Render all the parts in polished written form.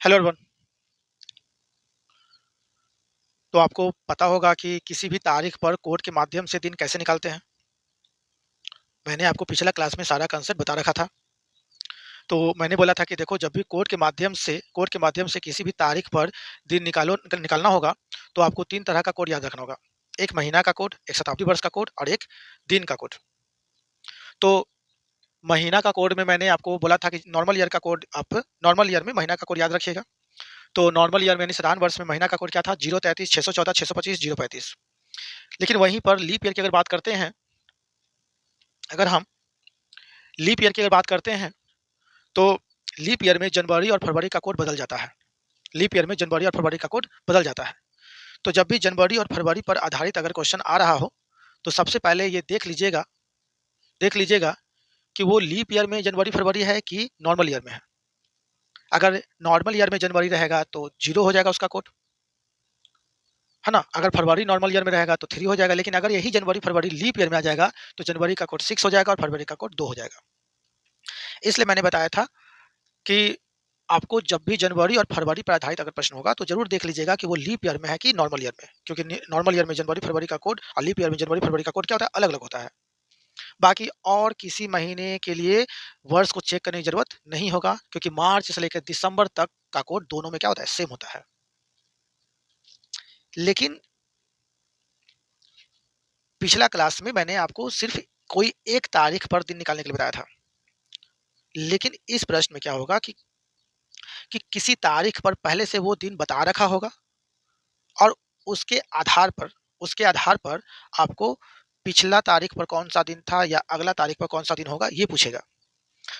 Hello everyone. तो आपको पता होगा कि किसी भी तारीख पर कोड के माध्यम से दिन कैसे निकालते हैं। मैंने आपको पिछला क्लास में सारा कंसेप्ट बता रखा था। तो मैंने बोला था कि देखो, जब भी कोड के माध्यम से किसी भी तारीख पर दिन निकालना होगा, तो आपको 3 तरह का कोड याद रखना होगा। एक महीना का कोड, एक शताब्दी वर्ष का कोड और एक दिन का कोड। तो महीना का कोड में मैंने आपको बोला था कि नॉर्मल ईयर का कोड, आप नॉर्मल ईयर में महीना का कोड याद रखिएगा। तो नॉर्मल ईयर में यानी साधारण वर्ष में महीना का कोड क्या था? 033 614 625 035। लेकिन वहीं पर लीप ईयर की अगर बात करते हैं, अगर हम लीप ईयर की अगर बात करते हैं, तो लीप ईयर में जनवरी और फरवरी का कोड बदल जाता है। लीप ईयर में जनवरी और फरवरी का कोड बदल जाता है। तो जब भी जनवरी और फरवरी पर आधारित अगर क्वेश्चन आ रहा हो, तो सबसे पहले ये देख लीजिएगा कि वो लीप ईयर में जनवरी फरवरी है कि नॉर्मल ईयर में है। अगर नॉर्मल ईयर में जनवरी रहेगा तो 0 हो जाएगा उसका कोड, है ना? अगर फरवरी नॉर्मल ईयर में रहेगा तो 3 हो जाएगा। लेकिन अगर यही जनवरी फरवरी लीप ईयर में आ जाएगा, तो जनवरी का कोड 6 हो जाएगा और फरवरी का कोड 2 हो जाएगा। इसलिए मैंने बताया था कि आपको जब भी जनवरी और फरवरी पर आधारित अगर प्रश्न होगा, तो ज़रूर देख लीजिएगा कि वो लीप ईयर में है कि नॉर्मल ईयर में। क्योंकि नॉर्मल ईयर में जनवरी फरवरी का कोड और लीप ईयर में जनवरी फरवरी का कोड क्या होता है? अलग-अलग होता है। बाकी और किसी महीने के लिए वर्ष को चेक करने की ज़रूरत नहीं होगा, क्योंकि मार्च से लेकर दिसंबर तक का कोड दोनों में क्या होता है? सेम होता है। लेकिन पिछला क्लास में मैंने आपको सिर्फ़ कोई एक तारीख पर दिन निकालने के लिए बताया था। लेकिन इस प्रश्न में क्या होगा कि किसी तारीख पर पहले से वो दिन बता रखा होगा, और उसके आधार पर उसके आधार पर आपको पिछला तारीख पर कौन-सा दिन था या अगला तारीख पर कौन-सा दिन होगा, ये पूछेगा।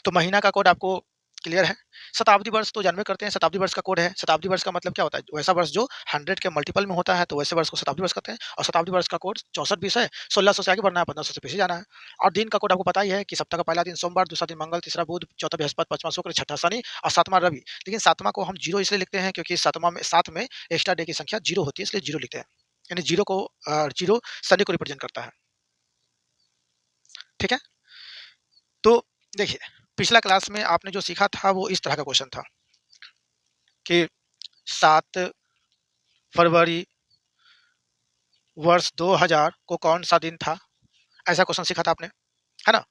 तो महीना का कोड आपको क्लियर है। शताब्दी वर्ष तो जानबे करते हैं, शताब्दी वर्ष का कोड है। शताब्दी वर्ष का मतलब क्या होता है? वैसा वर्ष जो 100 के मल्टीपल में होता है, तो वैसे वर्ष को शताब्दी वर्ष कहते हैं। और शताब्दी वर्ष का कोड 64 20 है। 1600 से आगे बढ़ना है, 1500 से पीछे जाना है। और दिन का कोड आपको पता ही है कि सप्ताह का पहला दिन सोमवार, दूसरा दिन मंगल, तीसरा बुध, चौथा बृहस्पति, पाँचवां शुक्र, छठा शनि और सातवां रवि। लेकिन सातवां को हम 0 इसलिए लिखते हैं क्योंकि सात में एक्स्ट्रा डे की संख्या 0 होती है, इसलिए 0 लिखते हैं। यानी 0 शनि को रिप्रेजेंट करता है। ठीक है? तो देखिए, पिछला क्लास में आपने जो सीखा था वो इस तरह का क्वेश्चन था कि 7 फरवरी वर्ष 2000 को कौन-सा दिन था? ऐसा क्वेश्चन सीखा था आपने, है ना?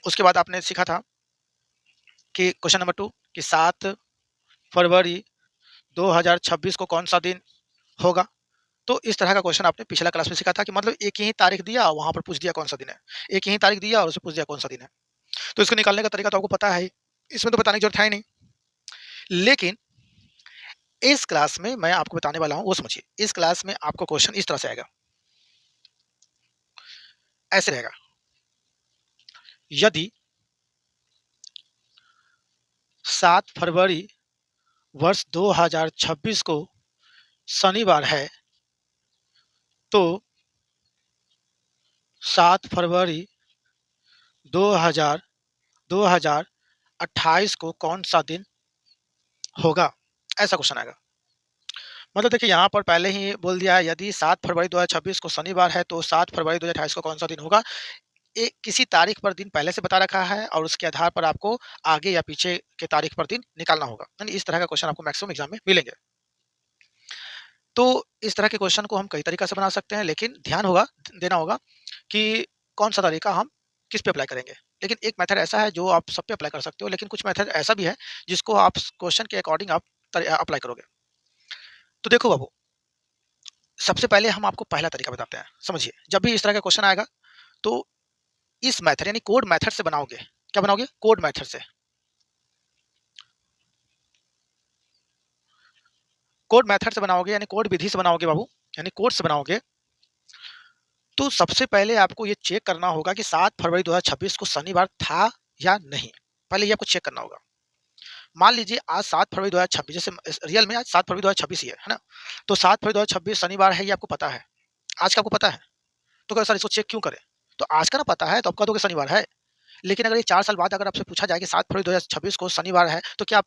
उसके बाद आपने सीखा था कि क्वेश्चन नंबर 2 कि 7 फरवरी 2026 को कौन-सा दिन होगा? तो इस तरह का क्वेश्चन आपने पिछला क्लास में सीखा था कि मतलब एक ही तारीख दिया, वहाँ पर पूछ दिया कौन-सा दिन है। एक ही तारीख दिया और उससे पूछ दिया कौन-सा दिन है। तो इसको निकालने का तरीका तो आपको पता है ही, इसमें तो बताने की ज़रूरत है ही नहीं। लेकिन इस क्लास में मैं आपको बताने वाला हूँ, वो समझिए। इस क्लास में आपको क्वेश्चन इस तरह से आएगा। ऐसे रहेगा, यदि 7 फरवरी वर्ष 2026 को शनिवार है, तो 7 फरवरी 2000 2028 को कौन-सा दिन होगा? ऐसा क्वेश्चन आएगा। मतलब देखिए, यहाँ पर पहले ही बोल दिया है, यदि 7 फरवरी 2026 को शनिवार है, तो 7 फरवरी 2028 को कौन-सा दिन होगा? किसी तारीख पर दिन पहले से बता रखा है और उसके आधार पर आपको आगे या पीछे के तारीख पर दिन निकालना होगा। यानी इस तरह का क्वेश्चन आपको मैक्सिमम एग्ज़ाम में मिलेंगे। तो इस तरह के क्वेश्चन को हम कई तरीका से बना सकते हैं, लेकिन ध्यान देना होगा कि कौन-सा तरीका हम किस पे अप्लाई करेंगे। लेकिन एक मेथड ऐसा है जो आप सब पे अप्लाई कर सकते हो, लेकिन कुछ मेथड ऐसा भी है जिसको आप क्वेश्चन के अकॉर्डिंग आप अप्लाई करोगे। तो देखो बाबू, सबसे पहले हम आपको पहला तरीका बताते हैं। समझिए, जब भी इस तरह का क्वेश्चन आएगा, तो इस मेथड यानी कोड मेथड से बनाओगे। क्या बनाओगे? कोड मेथड से। कोड मेथड से बनाओगे यानी कोड विधि से बनाओगे बाबू, यानी कोड से बनाओगे। तो सबसे पहले आपको ये चेक करना होगा कि 7 फरवरी 2026 को शनिवार था या नहीं। पहले ये आपको चेक करना होगा। मान लीजिए आज 7 फरवरी 2026, जैसे रियल में आज 7 फरवरी 2026 ही है ना? तो 7 फरवरी 2026 शनिवार है, ये आपको पता है। आज का आपको पता है। तो कहे सर इसको चेक क्यों करें? तो आज का ना पता है तो आप कह दोगे शनिवार है। लेकिन अगर ये 4 साल बाद अगर आपसे पूछा जाए कि 7 फरवरी 2026 को शनिवार है, तो क्या आप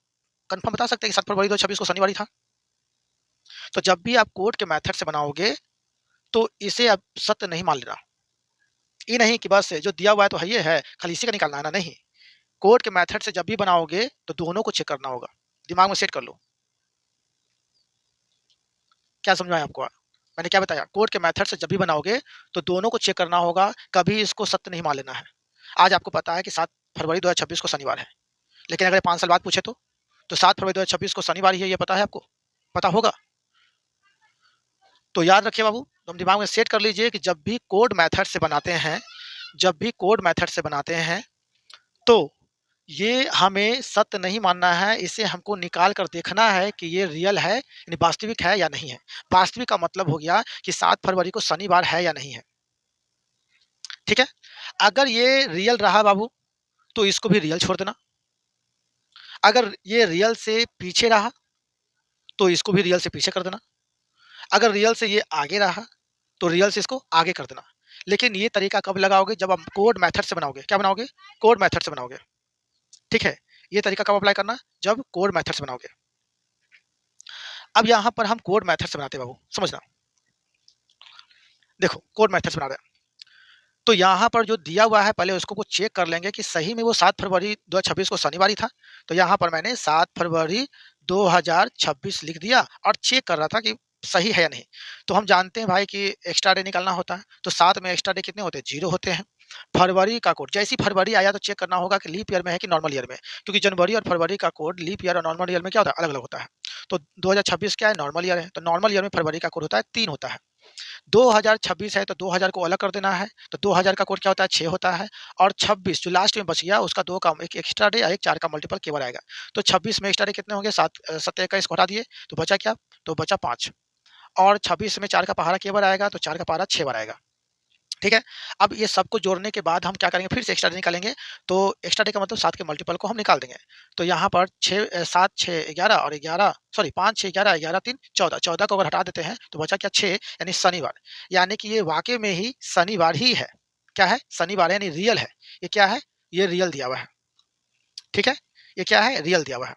कन्फर्म बता सकते हैं कि 7 फरवरी 2026 को शनिवार ही था? तो जब भी आप कोड के मेथड से बनाओगे, तो इसे आप सत्य नहीं मान लेना। ये नहीं कि बस जो दिया हुआ है तो है ये है, खाली इसी का निकालना है ना, नहीं। कोड के मेथड से जब भी बनाओगे, तो दोनों को चेक करना होगा। दिमाग में सेट कर लो। क्या समझाया आपको? मैंने क्या बताया? कोड के मेथड से जब भी बनाओगे तो दोनों को चेक करना होगा, कभी इसको सत्य नहीं मान लेना है। आज आपको पता है कि 7 फरवरी 2026 को शनिवार है, लेकिन अगर 5 साल बाद पूछे तो? तो 7 फरवरी 2026 को शनिवार ही है, ये पता है आपको? पता होगा? तो याद रखिए बाबू, तुम दिमाग में सेट कर लीजिए कि जब भी कोड मेथड से बनाते हैं, जब भी कोड मेथड से बनाते हैं, तो ये हमें सत्य नहीं मानना है, इसे हमको निकाल कर देखना है कि ये रियल है, यानी वास्तविक है या नहीं है। वास्तविक का मतलब हो गया कि 7 फरवरी को शनिवार है या नहीं है, ठीक है? अगर ये रियल रहा बाबू, तो इसको भी रियल छोड़ देना। अगर ये रियल से पीछे रहा, तो इसको भी रियल से पीछे कर देना। अगर रियल से ये आगे रहा, तो रियल से इसको आगे कर देना। लेकिन ये तरीका कब लगाओगे? जब आप कोड मेथड से बनाओगे। क्या बनाओगे? कोड मेथड से बनाओगे, ठीक है? ये तरीका कब अप्लाई करना? जब कोड मेथड से बनाओगे। अब यहाँ पर हम कोड मेथड से बनाते हैं बाबू, समझना। देखो, कोड मेथड से बना रहे हैं, तो यहाँ पर जो दिया हुआ है पहले उसको वो चेक कर लेंगे कि सही में वो 7 फरवरी 2026 को शनिवार ही था। तो यहाँ पर मैंने 7 फरवरी 2026 लिख दिया और चेक कर रहा था कि सही है या नहीं। तो हम जानते हैं भाई कि एक्स्ट्रा डे निकालना होता है, तो 7 में एक्स्ट्रा डे कितने होते हैं? 0 होते हैं। फरवरी का कोड, जैसे ही फरवरी आया तो चेक करना होगा कि लीप ईयर में है कि नॉर्मल ईयर में, क्योंकि जनवरी और फरवरी का कोड लीप ईयर और नॉर्मल ईयर में क्या होता है? अलग-अलग होता है। तो 2026 क्या है? नॉर्मल ईयर है, तो नॉर्मल ईयर में फरवरी का कोड होता है 3 होता है। 2026 है तो 2000 को अलग कर देना है, तो 2000 का कोड क्या होता है? 6 होता है, और 26 जो लास्ट में बच गया उसका 2 का एक एक्स्ट्रा डे और एक 4 का मल्टीपल केवल आएगा। तो 26 में एक्स्ट्रा डे कितने होंगे? 7 7 21 को हटा दिए, तो बचा क्या? तो बचा 5, और 26 में 4 का पहाड़ा केवल आएगा, तो 4 का पहाड़ा 6 बार आएगा, ठीक है? अब ये सबको जोड़ने के बाद हम क्या करेंगे? फिर से एक्स्ट्रा डे निकालेंगे, तो एक्स्ट्रा डे का मतलब 7 के मल्टीपल को हम निकाल देंगे। तो यहाँ पर 7 6 11 और 11 सॉरी 5 6 11 11 3 14, 14 को अगर हटा देते हैं तो बचा क्या? 6, यानी शनिवार। यानी कि ये वाक़ई में ही शनिवार ही है। क्या है? शनिवार है, यानी रियल है। ये क्या है? ये रियल दिया हुआ है, ठीक है? ये क्या है? रियल दिया हुआ है।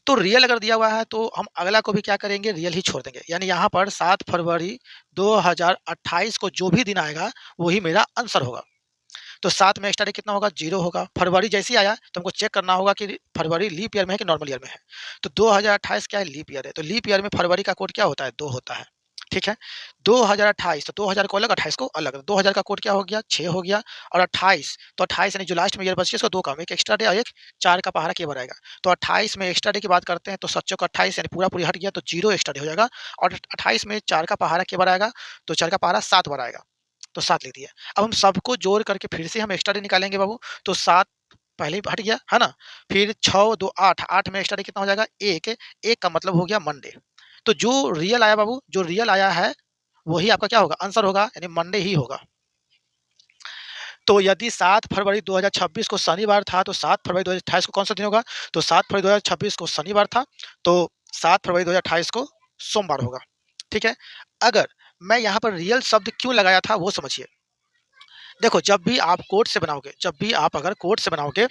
तो रियल अगर दिया हुआ है तो हम अगला को भी क्या करेंगे? रियल ही छोड़ देंगे। यानी यहाँ पर 7 फरवरी 2028 को जो भी दिन आएगा, वही मेरा आंसर होगा। तो 7 में एक्स्ट्रा डे कितना होगा? 0 होगा। फरवरी जैसे ही आया तो हमको चेक करना होगा कि फरवरी लीप ईयर में है कि नॉर्मल ईयर में है। तो 2028 क्या है? लीप ईयर है। तो लीप ईयर में फरवरी का कोड क्या होता है? 2 होता है। ठीक है? 2028 तो 2000 को अलग, 28 को अलग। 2000 का कोड क्या हो गया? 6 हो गया, और 28 तो 28 यानी जो लास्ट में ईयर बच गया इसको 2 कम, 1 एक्स्ट्रा डे और 1 4 का पहाड़ा केवल आएगा। तो 28 में एक्स्ट्रा डे की बात करते हैं तो 7 चौक 28 यानी पूरा-पूरी हट गया, तो 0 एक्स्ट्रा डे हो जाएगा, और 28 में 4 का पहाड़ा केवल आएगा, तो 4 का पहाड़ा 7 बार आएगा। तो 7 लिख दिया। अब हम सबको जोड़ करके फिर से हम एक्स्ट्रा डे निकालेंगे बाबू, तो 7 पहले ही हट गया, है ना? फिर 6 2 8, 8 में एक्स्ट्रा डे कितना हो जाएगा? 1, 1 का मतलब हो गया मंडे। तो जो रियल आया बाबू, जो रियल आया है, वही आपका क्या होगा? आंसर होगा, यानी मंडे ही होगा। तो यदि 7 फरवरी 2026 को शनिवार था, तो 7 फरवरी 2028 को कौन-सा दिन होगा? तो 7 फरवरी 2026 को शनिवार था, तो 7 फरवरी 2028 को सोमवार होगा। ठीक है? अगर मैं यहाँ पर रियल शब्द क्यों लगाया था, वो समझिए। देखो, जब भी आप कोड से बनाओगे, जब भी आप अगर कोड से बनाओगे,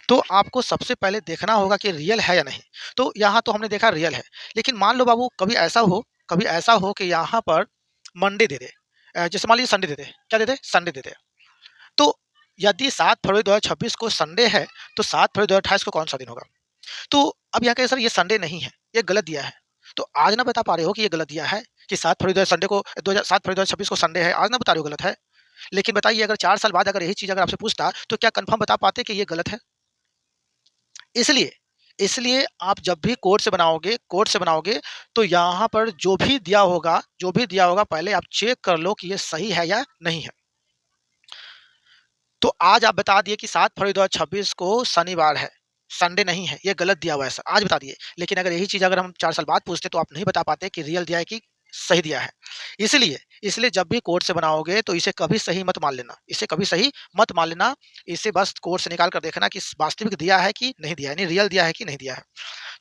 तो आपको सबसे पहले देखना होगा कि रियल है या नहीं। तो यहाँ तो हमने देखा रियल है, लेकिन मान लो बाबू कभी ऐसा हो कि यहाँ पर मंडे दे दे, जैसे मान लीजिए संडे दे दे, क्या दे दे? संडे दे दे। तो यदि 7 फरवरी 2026 को संडे है, तो 7 फरवरी 2028 को कौन-सा दिन होगा? तो अब यहाँ कहें सर ये संडे नहीं है, ये गलत दिया है। तो आज ना बता पा रहे हो कि ये गलत दिया है कि 7 फरवरी 7 फरवरी 2026 को संडे है, आज ना बता रहे हो गलत है। लेकिन बताइए अगर 4 साल बाद अगर यही चीज़ अगर आपसे पूछता, तो क्या कन्फर्म बता पाते कि ये गलत है? इसलिए इसलिए आप जब भी कोड से बनाओगे, तो यहाँ पर जो भी दिया होगा पहले आप चेक कर लो कि ये सही है या नहीं है। तो आज आप बता दिए कि 7 फरवरी 2026 को शनिवार है, संडे नहीं है, ये गलत दिया हुआ है सर, आज बता दिए। लेकिन अगर यही चीज़ अगर हम 4 साल बाद पूछते तो आप नहीं बता पाते कि रियल दिया है कि सही दिया है। इसलिए इसलिए जब भी कोड से बनाओगे तो इसे कभी सही मत मान लेना, इसे कभी सही मत मान लेना। इसे बस कोड से निकाल कर देखना कि वास्तविक दिया है कि नहीं दिया है, यानी रियल दिया है कि नहीं दिया है।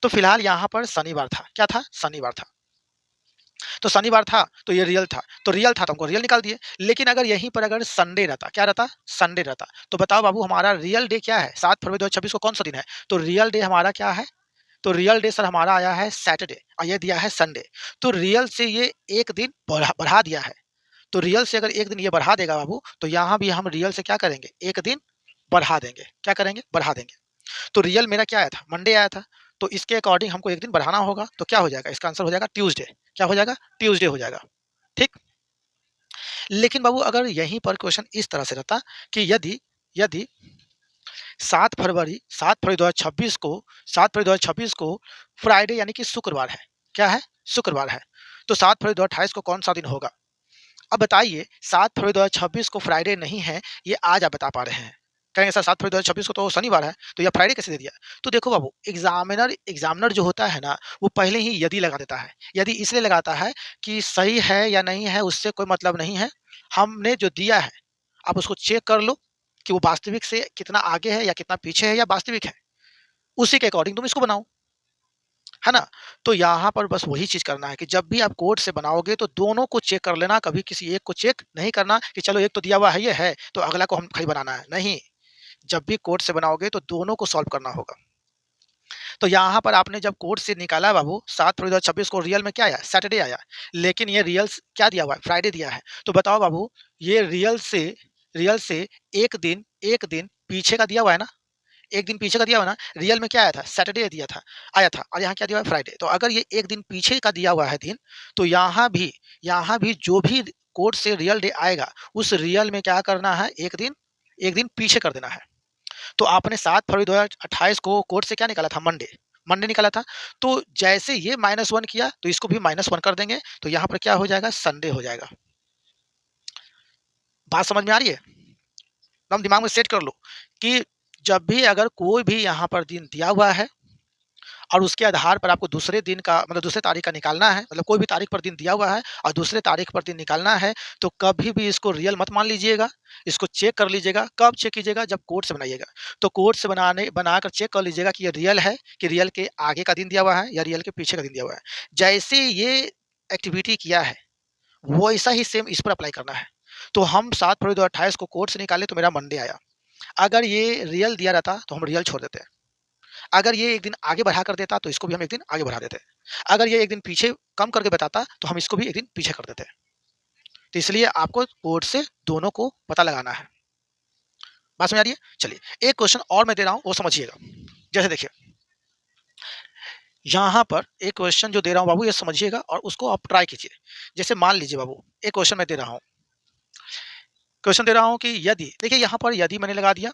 तो फिलहाल यहाँ पर शनिवार था, क्या था? शनिवार था। तो शनिवार था, तो ये रियल था तो हमको रियल निकाल दिए। लेकिन अगर यहीं पर अगर संडे रहता, क्या रहता? संडे रहता, तो बताओ बाबू हमारा रियल डे क्या है? 7 फरवरी 2026 को कौन-सा दिन है? तो रियल डे हमारा क्या है? तो रियल डे सर हमारा आया है सैटरडे, और ये दिया है संडे। तो रियल से ये 1 दिन बढ़ा दिया है। तो रियल से अगर 1 दिन ये बढ़ा देगा बाबू, तो यहाँ भी हम रियल से क्या करेंगे? 1 दिन बढ़ा देंगे। क्या करेंगे? बढ़ा देंगे। तो रियल मेरा क्या आया था? मंडे आया था। तो इसके अकॉर्डिंग हमको एक दिन बढ़ाना होगा, तो क्या हो जाएगा? इसका आंसर हो जाएगा ट्यूसडे। क्या हो जाएगा? ट्यूसडे हो जाएगा, ठीक? लेकिन बाबू अगर यहीं पर क्वेश्चन इस तरह से रहता कि यदि यदि 7 फरवरी 2026 को 7 फरवरी 2026 को फ्राइडे यानी कि शुक्रवार है। क्या है? शुक्रवार है। तो 7 फरवरी 2028 को कौन-सा दिन होगा? अब बताइए 7 फरवरी 2026 को फ्राइडे नहीं है, ये आज आप बता पा रहे हैं। कहेंगे सर 7 फरवरी 2026 को तो शनिवार है, तो ये फ्राइडे कैसे दे दिया? तो देखो बाबू एग्ज़ामिनर जो होता है ना, वो पहले ही यदि लगा देता है। यदि इसलिए लगाता है कि सही है या नहीं है उससे कोई मतलब नहीं है। हमने जो दिया है, आप उसको चेक कर लो कि वो वास्तविक से कितना आगे है या कितना पीछे है या वास्तविक है। उसी के अकॉर्डिंग तुम इसको बनाओ। है ना? तो यहाँ पर बस वही चीज़ करना है कि जब भी आप कोड से बनाओगे तो दोनों को चेक कर लेना, कभी किसी एक को चेक नहीं करना कि चलो एक तो दिया हुआ है ये है, तो अगला को हम खाली बनाना है, नहीं। जब भी कोड से बनाओगे तो दोनों को सॉल्व करना होगा। तो यहाँ पर आपने जब कोड से निकाला बाबू 7 फरवरी 2026 को रियल में क्या आया? सैटरडे आया, लेकिन ये क्या दिया हुआ है? फ्राइडे दिया है। तो बताओ बाबू ये रियल से 1 दिन पीछे का दिया हुआ है ना? 1 दिन पीछे का दिया हुआ ना, रियल में क्या आया था? सैटरडे आया था और यहाँ क्या दिया हुआ है? फ्राइडे। तो अगर ये 1 दिन पीछे का दिया हुआ है दिन, तो यहाँ भी जो भी कोड से रियल डे आएगा, उस रियल में क्या करना है? 1 दिन पीछे कर देना है। तो आपने 7 फरवरी 2028 को कोड से क्या निकाला था? मंडे निकाला था। तो जैसे ये -1 किया, तो इसको भी -1 कर देंगे, तो यहाँ पर क्या हो जाएगा? संडे हो जाएगा। बात समझ में आ रही है? एकदम दिमाग में सेट कर लो कि जब भी अगर कोई भी यहाँ पर दिन दिया हुआ है और उसके आधार पर आपको दूसरे दिन का मतलब दूसरे तारीख का निकालना है, मतलब कोई भी तारीख पर दिन दिया हुआ है और दूसरे तारीख पर दिन निकालना है, तो कभी भी इसको रियल मत मान लीजिएगा। इसको चेक कर लीजिएगा। कब चेक कीजिएगा? जब कोड से बनाइएगा। तो कोड से बनाकर चेक कर लीजिएगा कि ये रियल है, कि रियल के आगे का दिन दिया हुआ है या रियल के पीछे का दिन दिया हुआ है। जैसे ये एक्टिविटी किया है, वैसा ही सेम इस पर अप्लाई करना है। तो हम 7 फरवरी 2028 को कोड से निकाले तो मेरा मंडे आया। अगर ये रियल दिया रहता तो हम रियल छोड़ देते। अगर ये 1 दिन आगे बढ़ा कर देता तो इसको भी हम 1 दिन आगे बढ़ा देते। अगर ये 1 दिन पीछे कम करके बताता तो हम इसको भी 1 दिन पीछे कर देते। तो इसलिए आपको कोड से दोनों को पता लगाना है। बात समझ आ रही है? चलिए एक क्वेश्चन और मैं दे रहा हूँ वो समझिएगा। जैसे देखिए, यहाँ पर एक क्वेश्चन जो दे रहा हूँ बाबू ये समझिएगा और उसको आप ट्राई कीजिए। जैसे मान लीजिए बाबू एक क्वेश्चन मैं दे रहा हूँ। क्वेश्चन दे रहा हूँ कि यदि देखिए यहाँ पर यदि मैंने लगा दिया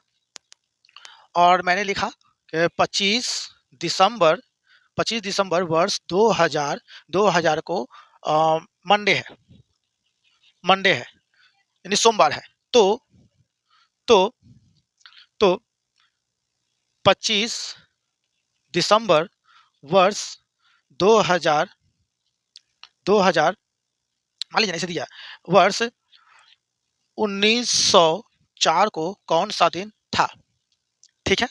और मैंने लिखा कि 25 दिसंबर वर्ष 2000 को मंडे है यानी सोमवार है। तो तो तो 25 दिसंबर वर्ष 2000 2000 मान लीजिए ऐसे दिया वर्ष 1904 को कौन सा दिन था? ठीक है।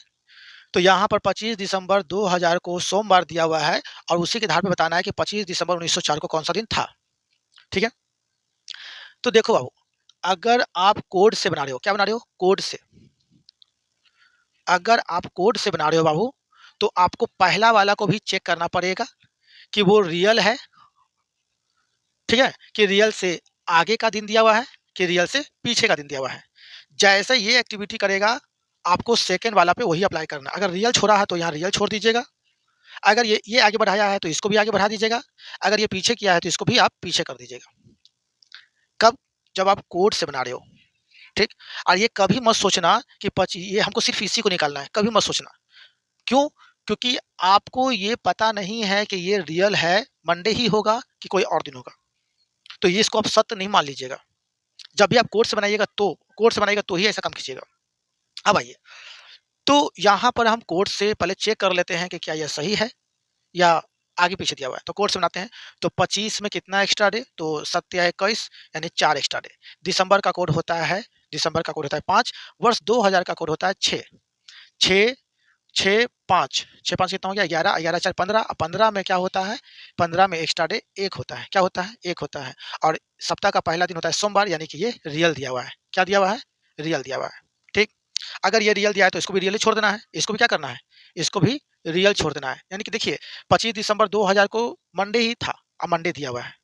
तो यहाँ पर 25 दिसंबर 2000 को सोमवार दिया हुआ है और उसी के आधार पे बताना है कि 25 दिसंबर 1904 को कौन सा दिन था। ठीक है। तो देखो बाबू अगर आप कोड से बना रहे हो, क्या बना रहे हो? कोड से। अगर आप कोड से बना रहे हो बाबू तो आपको पहला वाला को भी चेक करना पड़ेगा कि वो रियल है, ठीक है, कि रियल से आगे का दिन दिया हुआ है कि रियल से पीछे का दिन दिया हुआ है। जैसे ये एक्टिविटी करेगा आपको सेकंड वाला पे वही अप्लाई करना। अगर रियल छोड़ा है तो यहाँ रियल छोड़ दीजिएगा। अगर ये आगे बढ़ाया है तो इसको भी आगे बढ़ा दीजिएगा। अगर ये पीछे किया है तो इसको भी आप पीछे कर दीजिएगा। कब? जब आप कोड से बना रहे हो, ठीक। और ये कभी मत सोचना कि ये हमको सिर्फ इसी को निकालना है, कभी मत सोचना। क्यों? क्योंकि आपको ये पता नहीं है कि ये रियल है, मंडे ही होगा कि कोई और दिन होगा। तो ये इसको आप सत्य नहीं मान लीजिएगा। जब भी आप कोड से बनाइएगा तो ही ऐसा काम कीजिएगा। अब आइए, तो यहाँ पर हम कोड से पहले चेक कर लेते हैं कि क्या यह सही है या आगे पीछे दिया हुआ है। तो कोड से बनाते हैं। तो 25 में कितना एक्स्ट्रा डे? तो 7 या 21 यानी 4 एक्स्ट्रा डे। दिसंबर का कोड होता है 5। वर्ष 2000 का कोड होता है 6। 6 6 5 6 5 कितना हो गया? 11 11 4 15। 15 में क्या होता है? 15 में एक्स्ट्रा डे 1 होता है। क्या होता है? 1 होता है। और सप्ताह का पहला दिन होता है सोमवार, यानी कि ये रियल दिया हुआ है। क्या दिया हुआ है? रियल दिया हुआ है। ठीक। अगर ये रियल दिया है तो इसको भी रियल ही छोड़ देना है। इसको भी क्या करना है? इसको भी रियल छोड़ देना है। यानी कि देखिए 25 दिसंबर 2000 को मंडे ही था और मंडे दिया हुआ है।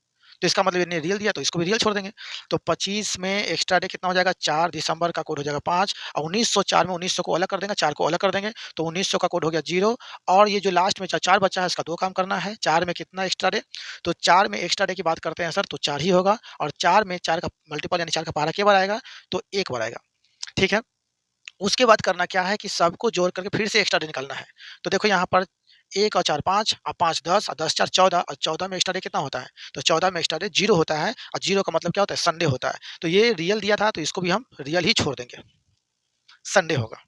तो इसका मतलब इन्हें रियल दिया तो इसको भी रियल छोड़ देंगे। तो 25 में एक्स्ट्रा डे कितना हो जाएगा 4 दिसंबर का कोड हो जाएगा 5 और 1904 में 1900 को अलग कर देंगे, 4 को अलग कर देंगे तो 1900 का कोड हो गया 0 और ये जो लास्ट में 4 बचा है इसका 2 काम करना है। 4 में कितना एक्स्ट्रा डे? तो 4 में एक्स्ट्रा डे की बात करते हैं सर तो 4 ही होगा और 4 में 4 का मल्टीपल यानी 4 का पारा के बार आएगा तो 1 बार आएगा। ठीक है? उसके बाद करना क्या है कि सबको जोड़ करके फिर से एक्स्ट्रा डे निकालना है। तो देखो यहाँ पर 1 और 4 5 और 5 10 और 10 4 14 और 14 में एक्स्ट्रा डे कितना होता है? तो 14 में एक्स्ट्रा डे 0 होता है और 0 का मतलब क्या होता है? संडे होता है। तो ये रियल दिया था तो इसको भी हम रियल ही छोड़ देंगे, संडे होगा।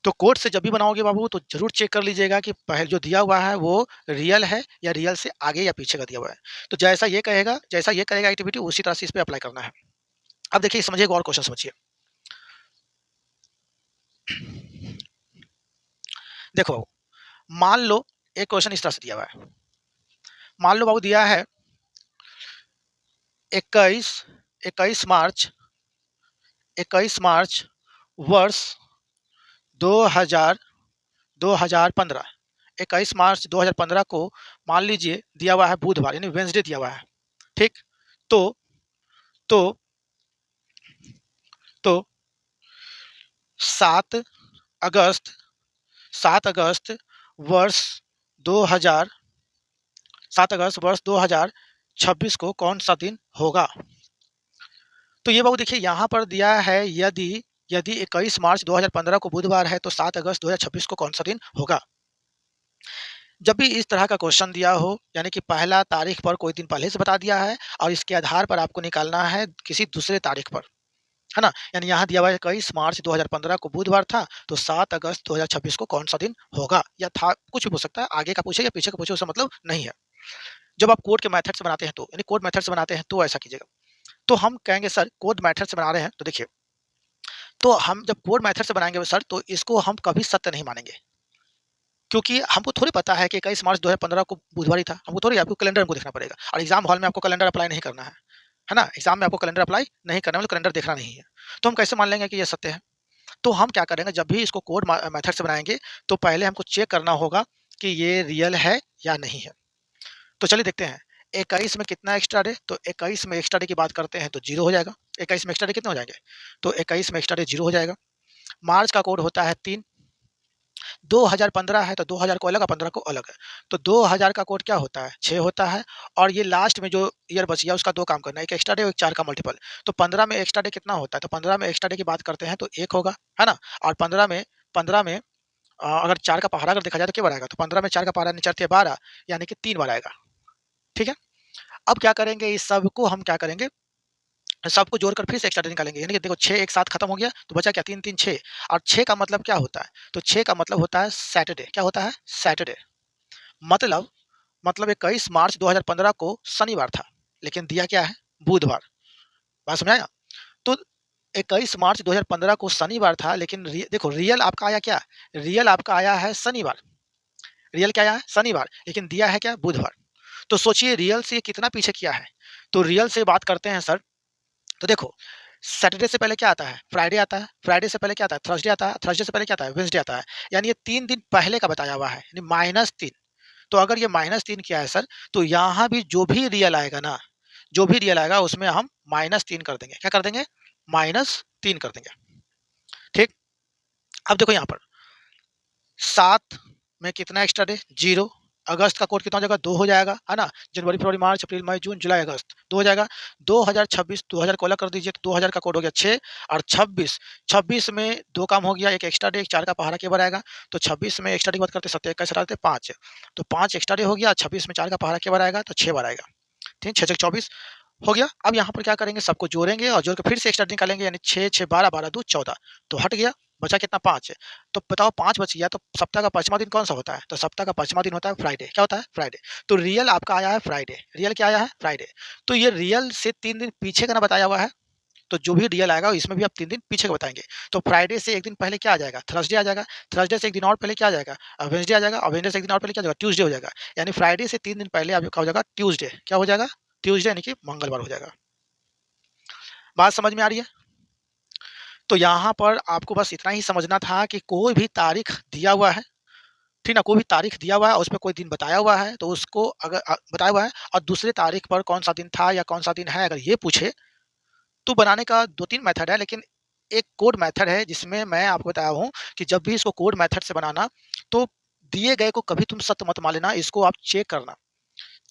तो कोड से जब भी बनाओगे बाबू तो ज़रूर चेक कर लीजिएगा कि पहले जो दिया हुआ है वो रियल है या रियल से आगे या पीछे का दिया हुआ है। तो जैसा ये करेगा एक्टिविटी उसी तरह से इस पे अप्लाई करना है। अब देखिए समझिए एक और क्वेश्चन समझिए। देखो मान लो एक क्वेश्चन इस तरह से दिया हुआ है। मान लो बाबू दिया है 21 21 मार्च 21 मार्च वर्ष 2000 2015 21 मार्च 2015 को मान लीजिए दिया हुआ है बुधवार यानी वेडनेसडे दिया हुआ है। ठीक? तो तो तो 7 अगस्त 7 अगस्त वर्ष 2000 7 अगस्त वर्ष 2026 को कौन सा दिन होगा? तो ये बाबू देखिए यहाँ पर दिया है यदि यदि 21 मार्च 2015 को बुधवार है तो 7 अगस्त 2026 को कौन सा दिन होगा? जब भी इस तरह का क्वेश्चन दिया हो यानी कि पहला तारीख पर कोई दिन पहले से बता दिया है और इसके आधार पर आपको निकालना है किसी दूसरे तारीख पर, है ना? यानी यहाँ दिया हुआ है 21 मार्च 2015 को बुधवार था तो 7 अगस्त 2026 को कौन सा दिन होगा या था कुछ भी पूछ सकता है, आगे का पूछे या पीछे का पूछे उसका मतलब नहीं है। जब आप कोड के मेथड से बनाते हैं तो यानी कोड मेथड से बनाते हैं तो ऐसा कीजिएगा। तो हम कहेंगे सर कोड मेथड से बना रहे हैं तो देखिए, तो हम जब कोड मेथड से बनाएँगे सर तो इसको हम कभी सत्य नहीं मानेंगे। क्योंकि हमको थोड़ी पता है कि 21 मार्च 2015 को बुधवार ही था। हमको थोड़ी आपको कैलेंडर हमको देखना पड़ेगा और एग्ज़ाम हॉल में आपको कैलेंडर अप्लाई नहीं करना है ना? एग्ज़ाम में आपको कैलेंडर अप्लाई नहीं करना मतलब कैलेंडर देखना नहीं है। तो हम कैसे मान लेंगे कि ये सत्य है? तो हम क्या करेंगे जब भी इसको कोड मेथड से बनाएँगे तो पहले हमको चेक करना होगा कि ये रियल है या नहीं है। तो चलिए देखते हैं 21 में कितना एक्स्ट्रा डे? तो 21 में एक्स्ट्रा डे की बात करते हैं तो 0 हो जाएगा। 21 में एक्स्ट्रा डे कितने हो जाएँगे? तो 21 में एक्स्ट्रा डे 0 हो जाएगा। मार्च का कोड होता है 3 2015 है तो 2000 को अलग और 15 को अलग है। तो 2000 का कोड क्या होता है? 6 होता है और ये लास्ट में जो ईयर बच गया उसका 2 काम करना है, एक एक्स्ट्रा डे और एक 4 का मल्टीपल। तो 15 में एक्स्ट्रा डे कितना होता है? तो 15 में एक्स्ट्रा डे की बात करते हैं तो 1 होगा, है ना? और 15 में अगर 4 का पहाड़ा अगर देखा जाए तो क्या बार आएगा? तो 15 में 4 का पहाड़ा यानी 4 तिया 12 यानी कि 3 बार आएगा। ठीक है? अब क्या करेंगे इस सबको हम क्या करेंगे सबको जोड़कर फिर से एक्स्ट्रा डे निकालेंगे यानी कि देखो 6 एक साथ खत्म हो गया तो बचा क्या 3 3 6 और 6 का मतलब क्या होता है? तो 6 का मतलब होता है सैटरडे। क्या होता है? सैटरडे। मतलब 21 मार्च 2015 को शनिवार था, लेकिन दिया क्या है? बुधवार। बात समझ आया? तो 21 मार्च 2015 को शनिवार था लेकिन देखो रियल आपका आया क्या? रियल आपका आया है शनिवार। रियल क्या आया है? शनिवार, लेकिन दिया है क्या? बुधवार। तो सोचिए रियल से कितना पीछे किया है? तो रियल से बात करते हैं सर तो देखो, सैटरडे से पहले क्या आता है? फ्राइडे आता है, फ्राइडे से पहले क्या आता है? थर्सडे आता है, थर्सडे से पहले क्या आता है? वेडनेसडे आता है। यानी ये 3 दिन पहले का बताया हुआ है, यानी -3। तो अगर ये -3 किया है सर, तो यहाँ भी जो भी रियल आएगा ना, जो भी रियल आएगा उसमें हम -3 कर देंगे। क्या कर देंगे? -3 कर देंगे। ठीक? अब देखो यहाँ पर 7 में कितना एक्स्ट्रा डे? 0 अगस्त का कोड कितना हो जाएगा? 2 हो जाएगा, है ना? जनवरी, फरवरी, मार्च, अप्रैल, मई, जून, जुलाई, अगस्त 2 हो जाएगा। 2026 2000 को अलग कर दीजिए तो 2000 का कोड हो गया 6 और 26 में 2 काम हो गया, 1 एक्स्ट्रा डे, 1 4 का पहाड़ा के बार आएगा। तो 26 में एक्स्ट्रा डे की बात करते हैं 27 21 हटाते 5 तो 5 एक्स्ट्रा डे हो गया, 26 में 4 का पहाड़ा के बार आएगा तो 6 बार आएगा। ठीक? 6 छक 24 हो गया। अब यहाँ पर क्या करेंगे सबको जोड़ेंगे और जोड़ के फिर से एक्स्ट्रा निकालेंगे यानी 6 6 12 12 2 14 तो हट गया, बचा कितना 5 है। तो बताओ 5 बच गया तो सप्ताह का 5वाँ दिन कौन-सा होता है? तो सप्ताह का 5वाँ दिन होता है फ्राइडे। क्या होता है? फ्राइडे। तो रियल आपका आया है फ्राइडे। रियल क्या आया है? फ्राइडे। तो ये रियल से 3 दिन पीछे का ना बताया हुआ है, तो जो भी रियल आएगा इसमें भी आप 3 दिन पीछे का बताएँगे। तो फ्राइडे से 1 दिन पहले क्या आ जाएगा? थर्सडे आ जाएगा। थर्सडे से 1 दिन और पहले क्या आ जाएगा? वेडनेसडे आ जाएगा और वेडनेसडे से 1 दिन और पहले क्या आ जाएगा? ट्यूसडे हो जाएगा। यानी फ्राइडे से 3 दिन पहले आपका हो जाएगा ट्यूसडे। क्या हो जाएगा? ट्यूसडे यानी कि मंगलवार हो जाएगा। बात समझ में आ रही है? तो यहाँ पर आपको बस इतना ही समझना था कि कोई भी तारीख दिया हुआ है, ठीक ना? कोई भी तारीख दिया हुआ है और उसमें कोई दिन बताया हुआ है, तो उसको अगर बताया हुआ है और दूसरे तारीख पर कौन-सा दिन था या कौन-सा दिन है, अगर ये पूछे, तो बनाने का 2-3 मेथड है, लेकिन एक कोड मेथड है जिसमें मैं आपको बताया हूँ कि जब भी इसको कोड मेथड से बनाना, तो दिए गए को कभी तुम सत्य मत मान लेना, इसको आप चेक करना।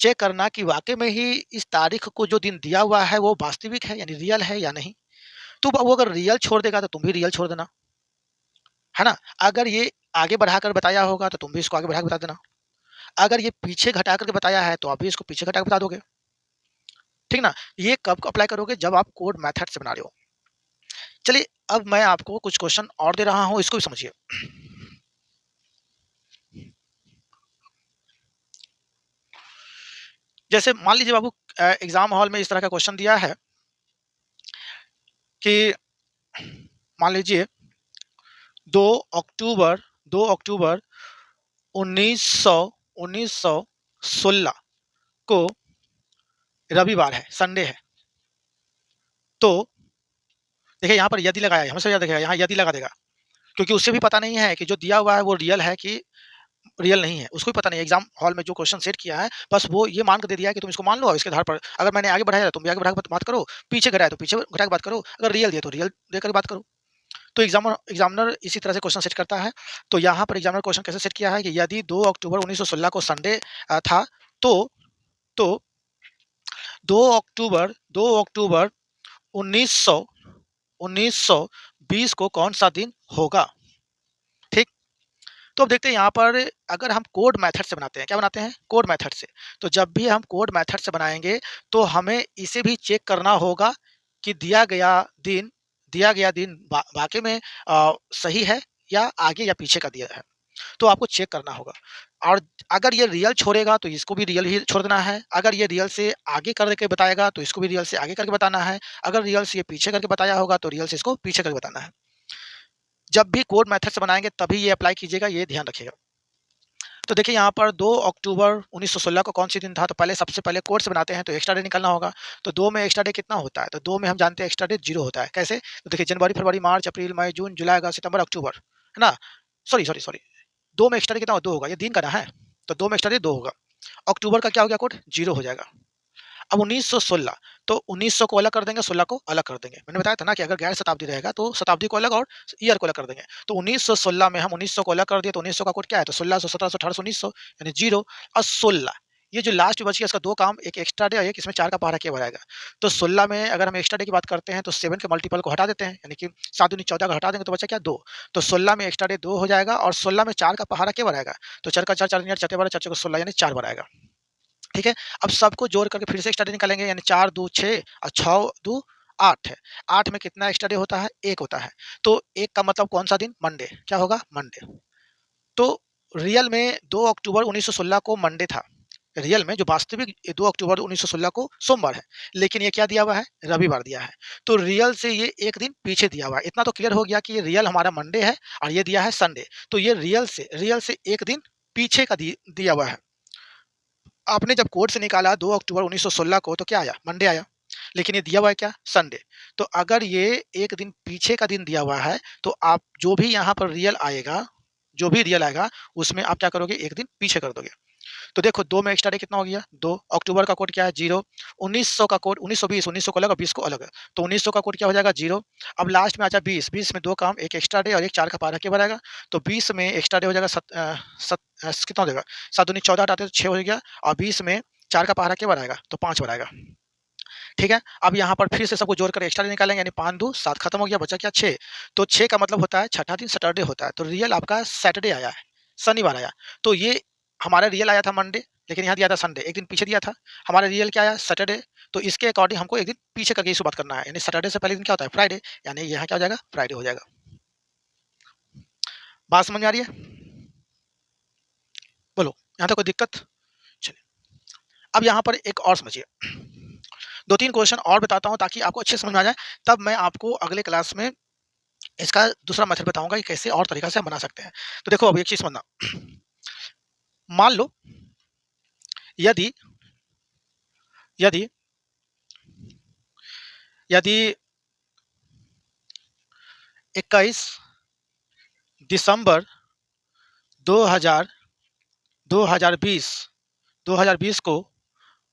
चेक करना कि वाक़ई में ही इस तारीख को जो दिन दिया हुआ है, वो वास्तविक है यानी रियल है या नहीं। तो वो अगर रियल छोड़ देगा, तो तुम भी रियल छोड़ देना, है ना? अगर ये आगे बढ़ाकर बताया होगा, तो तुम भी इसको आगे बढ़ा के बता देना। अगर ये पीछे घटा कर के बताया है, तो आप भी इसको पीछे घटा के बता दोगे, ठीक ना? ये कब अप्लाई करोगे? जब आप कोड मेथड से बना रहे हो। चलिए, अब मैं आपको कुछ क्वेश्चन और दे रहा हूँ, इसको भी समझिए। जैसे मान लीजिए बाबू एग्ज़ाम हॉल में इस तरह का क्वेश्चन दिया है कि मान लीजिए 2 अक्टूबर 2 अक्टूबर 1916 को रविवार है, संडे है। तो देखिए यहाँ पर यदि लगाया है, हमेशा याद रखिएगा यहाँ यदि लगा देगा, क्योंकि उसे भी पता नहीं है कि जो दिया हुआ है वो रियल है कि रियल नहीं है, उसको भी पता नहीं है। एग्जाम हॉल में जो क्वेश्चन सेट किया है, बस वो ये मान के दे दिया है कि तुम इसको मान लो और इसके आधार पर अगर मैंने आगे बढ़ाया, तुम भी आगे बढ़ा के बात करो, पीछे घटाया तो पीछे घटा के बात करो, अगर रियल दिया तो रियल देकर बात करो। तो एग्जामिनर इसी तरह से क्वेश्चन सेट करता है। तो यहाँ पर एग्जामिनर क्वेश्चन कैसे सेट किया है कि यदि 2 अक्टूबर 1916 को संडे था, तो तो 2 अक्टूबर 1900 1920 को कौन-सा दिन होगा? ठीक? तो अब देखते हैं यहाँ पर अगर हम कोड मेथड से बनाते हैं, क्या बनाते हैं? कोड मेथड से। तो जब भी हम कोड मेथड से बनाएँगे, तो हमें इसे भी चेक करना होगा कि दिया गया दिन वाक़ई में सही है या आगे या पीछे का दिया है। तो आपको चेक करना होगा और अगर ये रियल छोड़ेगा, तो इसको भी रियल ही छोड़ देना है। अगर ये रियल से आगे करके बताएगा, तो इसको भी रियल से आगे करके बताना है। अगर रियल से ये पीछे करके बताया होगा, तो रियल से इसको पीछे करके बताना है। जब भी कोड मेथड से बनाएँगे, तभी ये अप्लाई कीजिएगा, ये ध्यान रखिएगा। तो देखिए यहाँ पर 2 अक्टूबर 1916 को कौन-सी दिन था? तो पहले सबसे पहले कोड से बनाते हैं, तो एक्स्ट्रा डे निकालना होगा। तो 2 में एक्स्ट्रा डे कितना होता है? तो 2 में हम जानते हैं एक्स्ट्रा डे 0 होता है। कैसे? तो देखिए जनवरी, फरवरी, मार्च, अप्रैल, मई, जून, जुलाई, अगस्त, सितंबर, अक्टूबर, है ना? सॉरी 2 में एक्स्ट्रा डे कितना 2 होगा, ये दिन का ना है, तो 2 में एक्स्ट्रा डे 2 होगा। अक्टूबर का क्या हो गया कोड? 0 हो जाएगा। अब 1916 तो 1900 को अलग कर देंगे, 16 को अलग कर देंगे। मैंने बताया था ना कि अगर गैर शताब्दी रहेगा तो शताब्दी को अलग और ईयर को अलग कर देंगे। तो 1916 में हम 1900 को अलग कर दिए तो 1900 का कोड क्या है? तो 1600, 1700, 1800, 1900 यानी 0 और 16 ये जो लास्ट में बच गया इसका 2 काम, एक एक्स्ट्रा डे और एक इसमें 4 का पहाड़ा किया बनाएगा। तो 16 में अगर हम एक्स्ट्रा डे की बात करते हैं तो 7 के मल्टीपल को हटा देते हैं, यानी कि 7 दूनी 14 का हटा देंगे तो बचा क्या 2। तो 16 में एक्स्ट्रा डे 2 हो जाएगा और 16 में 4 का पहाड़ा क्या बनाएगा? तो 4 का 4, 4 दूनी 8, 4 12, 4 चौके 16 यानी 4 बनाएगा। ठीक है? अब सबको जोड़ करके फिर से एक्स्ट्रा डे निकालेंगे यानी 4 दूँ 6 और 6 दूँ 8 है। 8 में कितना एक्स्ट्रा डे होता है? 1 होता है। तो 1 का मतलब कौन-सा दिन? मंडे। क्या होगा? मंडे। तो रियल में 2 अक्टूबर 1916 को मंडे था। रियल में जो वास्तविक 2 अक्टूबर 1916 को सोमवार है। लेकिन ये क्या दिया हुआ है? रविवार दिया है। तो रियल से ये 1 दिन पीछे दिया हुआ है। इतना तो क्लियर हो गया कि ये रियल हमारा मंडे है और ये दिया है संडे। तो ये रियल से 1 दिन पीछे का दिया हुआ है। आपने जब कोर्ट से निकाला 2 अक्टूबर 1916 को तो क्या आया? मंडे आया। लेकिन ये दिया हुआ है क्या? संडे। तो अगर ये 1 दिन पीछे का दिन दिया हुआ है, तो आप जो भी रियल आएगा, उसमें आप क्या करोगे? 1 दिन पीछे कर दोगे। तो देखो 2 में एक्स्ट्रा डे कितना हो गया? 2 अक्टूबर का कोड क्या है? 0 1900 का कोड 1920 1900 को अलग और 20 को अलग है। तो 1900 का कोड क्या हो जाएगा? 0 अब लास्ट में आजा 20 20 में 2 काम, 1 एक्स्ट्रा डे और 1 4 का पारा क्या बनाएगा? तो 20 में एक्स्ट्रा डे हो जाएगा कितना हो जाएगा? 7 दूनी 14 हटाते तो 6 हो गया और 20 में 4 का पहाड़ा क्या बनाएगा? तो 5 बनाएगा। ठीक है? अब यहाँ पर फिर से सबको जोड़कर एक्स्ट्रा डे निकालेंगे यानी 5 दूँ 7 खत्म हो गया, बचा क्या? 6 तो 6 का मतलब होता है छठा दिन सैटरडे होता है। तो रियल आपका सैटरडे आया है, शनिवार आया। तो ये हमारा रियल आया था मंडे, लेकिन यहाँ दिया था संडे, 1 दिन पीछे दिया था। हमारा रियल क्या आया? सैटरडे। तो इसके अकॉर्डिंग हमको 1 दिन पीछे करके शुरुआत करना है, यानी सैटरडे से पहले दिन क्या होता है? फ्राइडे, यानी यहाँ क्या हो जाएगा? फ्राइडे हो जाएगा। बात समझ में आ रही है? बोलो, यहाँ तक कोई दिक्कत? चलिए, अब यहाँ पर एक और समझिए। 2-3 क्वेश्चन और बताता हूँ ताकि आपको अच्छे से समझ में आ जाए, तब मैं आपको अगले क्लास में इसका दूसरा मेथड बताऊँगा कि कैसे और तरीका से हम बना सकते हैं। तो देखो अब एक चीज़ समझना, मान लो यदि यदि यदि 21 दिसंबर 2020 2020 को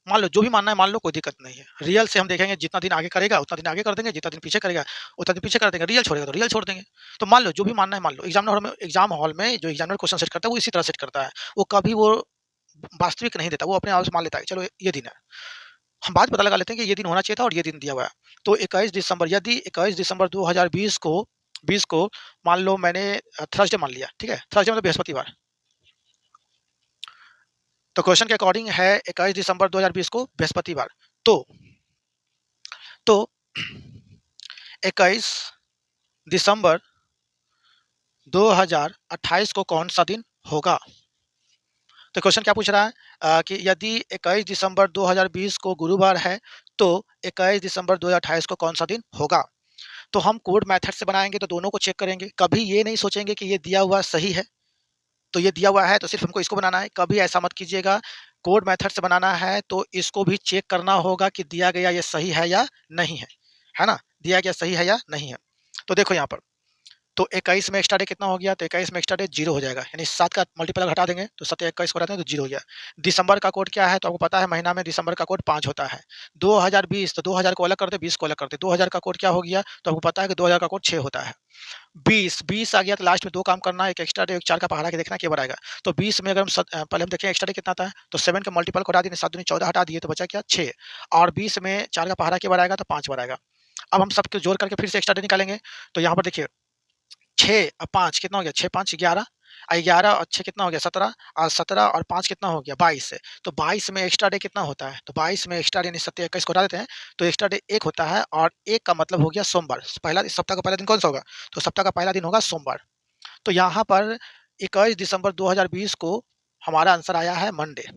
मान लो, जो भी मानना है मान लो, कोई दिक्कत नहीं है। रियल से हम देखेंगे, जितना दिन आगे करेगा उतना दिन आगे कर देंगे, जितना दिन पीछे करेगा उतना दिन पीछे कर देंगे, रियल छोड़ेगा तो रियल छोड़ देंगे। तो मान लो जो भी मानना है मान लो, एग्जाम हॉल में जो एग्जामिनर क्वेश्चन सेट करता है वो इसी तरह सेट करता है। वो कभी वो वास्तविक नहीं देता, वो अपने आप से मान लेता है चलो ये दिन है। हम बाद में पता लगा लेते हैं कि ये दिन होना चाहिए था और ये दिन दिया हुआ है। तो 21 दिसंबर, यदि 21 दिसंबर 2020 को मान लो मैंने थर्सडे मान लिया, ठीक है, थर्सडे मतलब बृहस्पतिवार। तो क्वेश्चन के अकॉर्डिंग है 21 दिसंबर 2020 को बृहस्पतिवार। तो 21 दिसंबर 2028 को कौन सा दिन होगा? तो क्वेश्चन क्या पूछ रहा है कि यदि 21 दिसंबर 2020 को गुरुवार है तो 21 दिसंबर 2028 को कौन सा दिन होगा? तो हम कोड मेथड से बनाएंगे तो दोनों को चेक करेंगे, कभी ये नहीं सोचेंगे कि ये दिया हुआ सही है, तो ये दिया हुआ है तो सिर्फ हमको इसको बनाना है। कभी ऐसा मत कीजिएगा, कोड मेथड से बनाना है तो इसको भी चेक करना होगा कि दिया गया ये सही है या नहीं है ना? दिया गया सही है या नहीं है। तो देखो यहाँ पर, तो 21 में एक्स्ट्रा डे कितना हो गया? तो 21 में एक्स्ट्रा डे 0 हो जाएगा, यानी 7 का मल्टीपल हटा देंगे तो 7 21 को हटाते हैं तो 0 हो गया। दिसंबर का कोड क्या है? तो आपको पता है महीना में दिसंबर का कोड 5 होता है। 2020 तो 2000 को अलग कर दे, 20 को अलग कर दे। 2000 का कोड क्या हो गया? तो आपको पता है कि 2000 का कोड 6 होता है। 20 आ गया तो लास्ट में 2 काम करना है, एक एक्स्ट्रा डे, एक 4 का पहाड़ा के देखना क्या बनाएगा। तो 20 में अगर हम पहले हम देखें एक्स्ट्रा डे कितना था, तो 7 के मल्टीपल को हटा दिए, 7 दूनी 14 हटा दिए तो बचा क्या? 6। और 20 में 4 का पहाड़ा क्या बनाएगा? तो 5 बनाएगा। अब हम सबको जोड़ करके फिर से एक्स्ट्रा डे निकालेंगे। तो यहाँ पर देखिए 6 और 5 कितना हो गया? 6 5 11, 11 और 6 कितना हो गया? 17, और 17 और 5 कितना हो गया? 22। तो 22 में एक्स्ट्रा डे कितना होता है? तो 22 में एक्स्ट्रा डे यानी 27 21 को हटा देते हैं, तो एक्स्ट्रा डे 1 होता है और 1 का मतलब हो गया सोमवार। पहला सप्ताह का पहला दिन कौन-सा होगा? तो सप्ताह का पहला दिन होगा सोमवार। तो यहाँ पर 21 दिसंबर 2020 को हमारा आंसर आया है मंडे।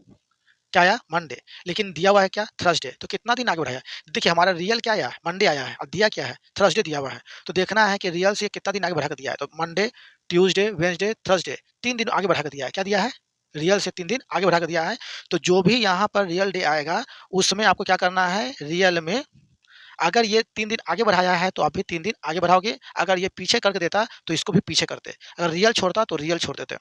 क्या आया? मंडे। लेकिन दिया हुआ है क्या? थर्सडे। तो कितना दिन आगे बढ़ाया? देखिए हमारा रियल क्या आया है? मंडे आया है और दिया क्या है? थर्सडे दिया हुआ है। तो देखना है कि रियल से कितना दिन आगे बढ़ा कर दिया है। तो मंडे, ट्यूसडे, वेडनेसडे, थर्सडे 3 दिन आगे बढ़ा कर दिया है। क्या दिया है? रियल से 3 दिन आगे बढ़ा कर दिया है। तो जो भी यहाँ पर रियल डे आएगा उसमें आपको क्या करना है? रियल में अगर ये 3 दिन आगे बढ़ाया है तो आप भी 3 दिन आगे बढ़ाओगे। अगर ये पीछे करके देता तो इसको भी पीछे करते। अगर रियल छोड़ता तो रियल छोड़ देते।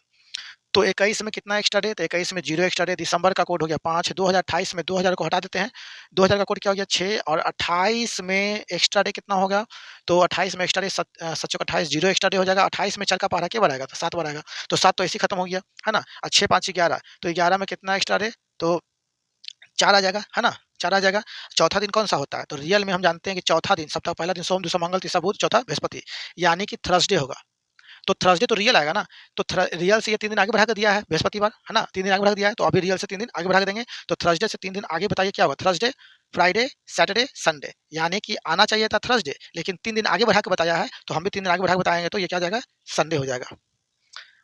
तो 21 में कितना एक्स्ट्रा डे? तो 21 में 0 एक्स्ट्रा डे। दिसंबर का कोड हो गया 5। 2028 में 2000 को हटा देते हैं। 2000 का कोड क्या हो गया? 6। और 28 में एक्स्ट्रा डे कितना होगा? तो 28 में एक्स्ट्रा डे 7 चौक 28, 0 एक्स्ट्रा डे हो जाएगा। 28 में 4 का पहाड़ा क्या बढ़ाएगा? तो 7 बढ़ाएगा। तो 7 तो ऐसे ही खत्म हो गया, है ना? और 6 5 11, तो 11 में कितना एक्स्ट्रा डे? तो 4 आ जाएगा, है ना? 4 आ जाएगा। चौथा दिन कौन-सा होता है? तो रियल में हम जानते हैं कि चौथा दिन, सप्ताह का पहला दिन सोम, दूसरा मंगल, तीसरा बुध, चौथा बृहस्पति, यानी कि थर्सडे होगा। तो थर्सडे तो रियल आएगा ना, तो रियल से ये 3 दिन आगे बढ़ा कर दिया है बृहस्पतिवार, है ना? 3 दिन आगे बढ़ा दिया है, तो अभी रियल से 3 दिन आगे बढ़ा के देंगे। तो थर्सडे से 3 दिन आगे बताइए क्या होगा? थर्सडे, फ्राइडे, सैटरडे, संडे, यानी कि आना चाहिए था थर्सडे, लेकिन 3 दिन आगे बढ़ा के बताया है, तो हम भी 3 दिन आगे बढ़ा के बताएँगे तो ये क्या हो जाएगा? संडे हो जाएगा।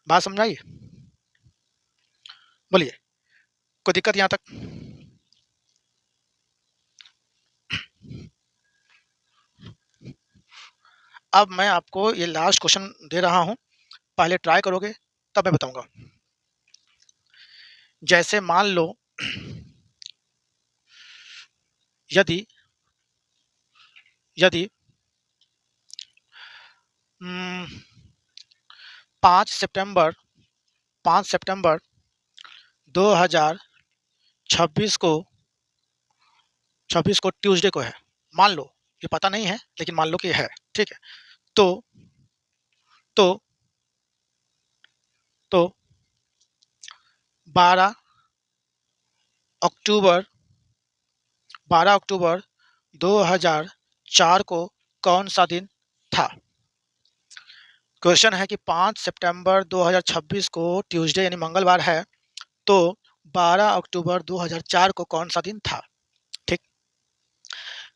बात समझ में आई? बोलिए, कोई दिक्कत यहाँ तक? अब मैं आपको ये लास्ट क्वेश्चन दे रहा हूँ, पहले ट्राई करोगे तब मैं बताऊँगा। जैसे मान लो यदि यदि उम, 5 सितंबर 5 सितंबर 2026 को 26 को ट्यूसडे को है। मान लो, ये पता नहीं है लेकिन मान लो कि है, ठीक है? तो तो तो 12 अक्टूबर 12 अक्टूबर 2004 को कौन-सा दिन था? क्वेश्चन है कि 5 सितंबर 2026 को ट्यूसडे यानी मंगलवार है, तो 12 अक्टूबर 2004 को कौन-सा दिन था? ठीक?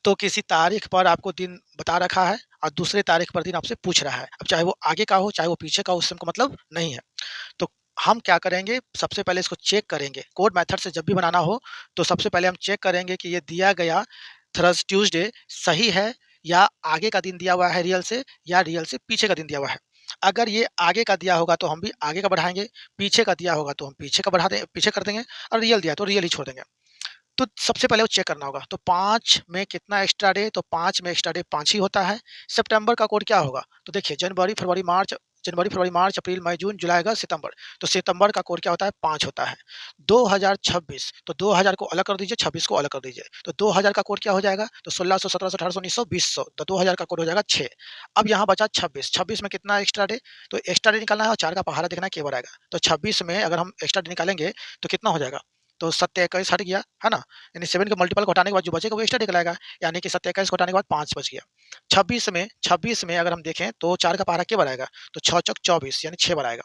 तो किसी तारीख पर आपको दिन बता रखा है और दूसरे तारीख पर दिन आपसे पूछ रहा है। अब चाहे वो आगे का हो, चाहे वो पीछे का हो, उससे हमको मतलब नहीं है। तो हम क्या करेंगे, सबसे पहले इसको चेक करेंगे। कोड मेथड से जब भी बनाना हो, तो सबसे पहले हम चेक करेंगे कि ये दिया गया ट्यूसडे सही है या आगे का दिन दिया हुआ है रियल से, या रियल से पीछे का दिन दिया हुआ है। अगर ये आगे का दिया होगा तो हम भी आगे का बढ़ाएँगे, पीछे का दिया होगा तो हम पीछे कर देंगे, और रियल दिया तो रियल ही छोड़ देंगे। तो सबसे पहले वो चेक करना होगा। तो 5 में कितना एक्स्ट्रा डे? तो 5 में एक्स्ट्रा डे 5 ही होता है। सितंबर का कोड क्या होगा? तो देखिए जनवरी, फरवरी, मार्च, जनवरी, फरवरी, मार्च, अप्रैल, मई, जून, जुलाई, अगस्त, सितंबर। तो सितंबर का कोड क्या होता है? 5 होता है। 2026, तो 2000 को अलग कर दीजिए, 26 को अलग कर दीजिए। तो 2000 का कोड क्या हो जाएगा? तो 1600, 1700, 1800, 1900, 2000। तो 2000 का कोड हो जाएगा 6। अब यहाँ बचा 26, 26 में कितना एक्स्ट्रा डे? तो एक्स्ट्रा डे निकालना है और 4 का पहाड़ा देखना है क्या आएगा। तो 26 में अगर हम एक्स्ट्रा डे निकालेंगे तो कितना हो जाएगा? तो 7 21 हट गया, है ना? यानी 7 के मल्टीपल को हटाने के बाद जो बचेगा वो एक्स्ट्रा डे कहलाएगा। यानी कि 7 21 को हटाने के बाद 5 बच गया। 26 में अगर हम देखें तो 4 का पहाड़ा क्या बनाएगा? तो 6 चौक 24 यानी 6 बनाएगा।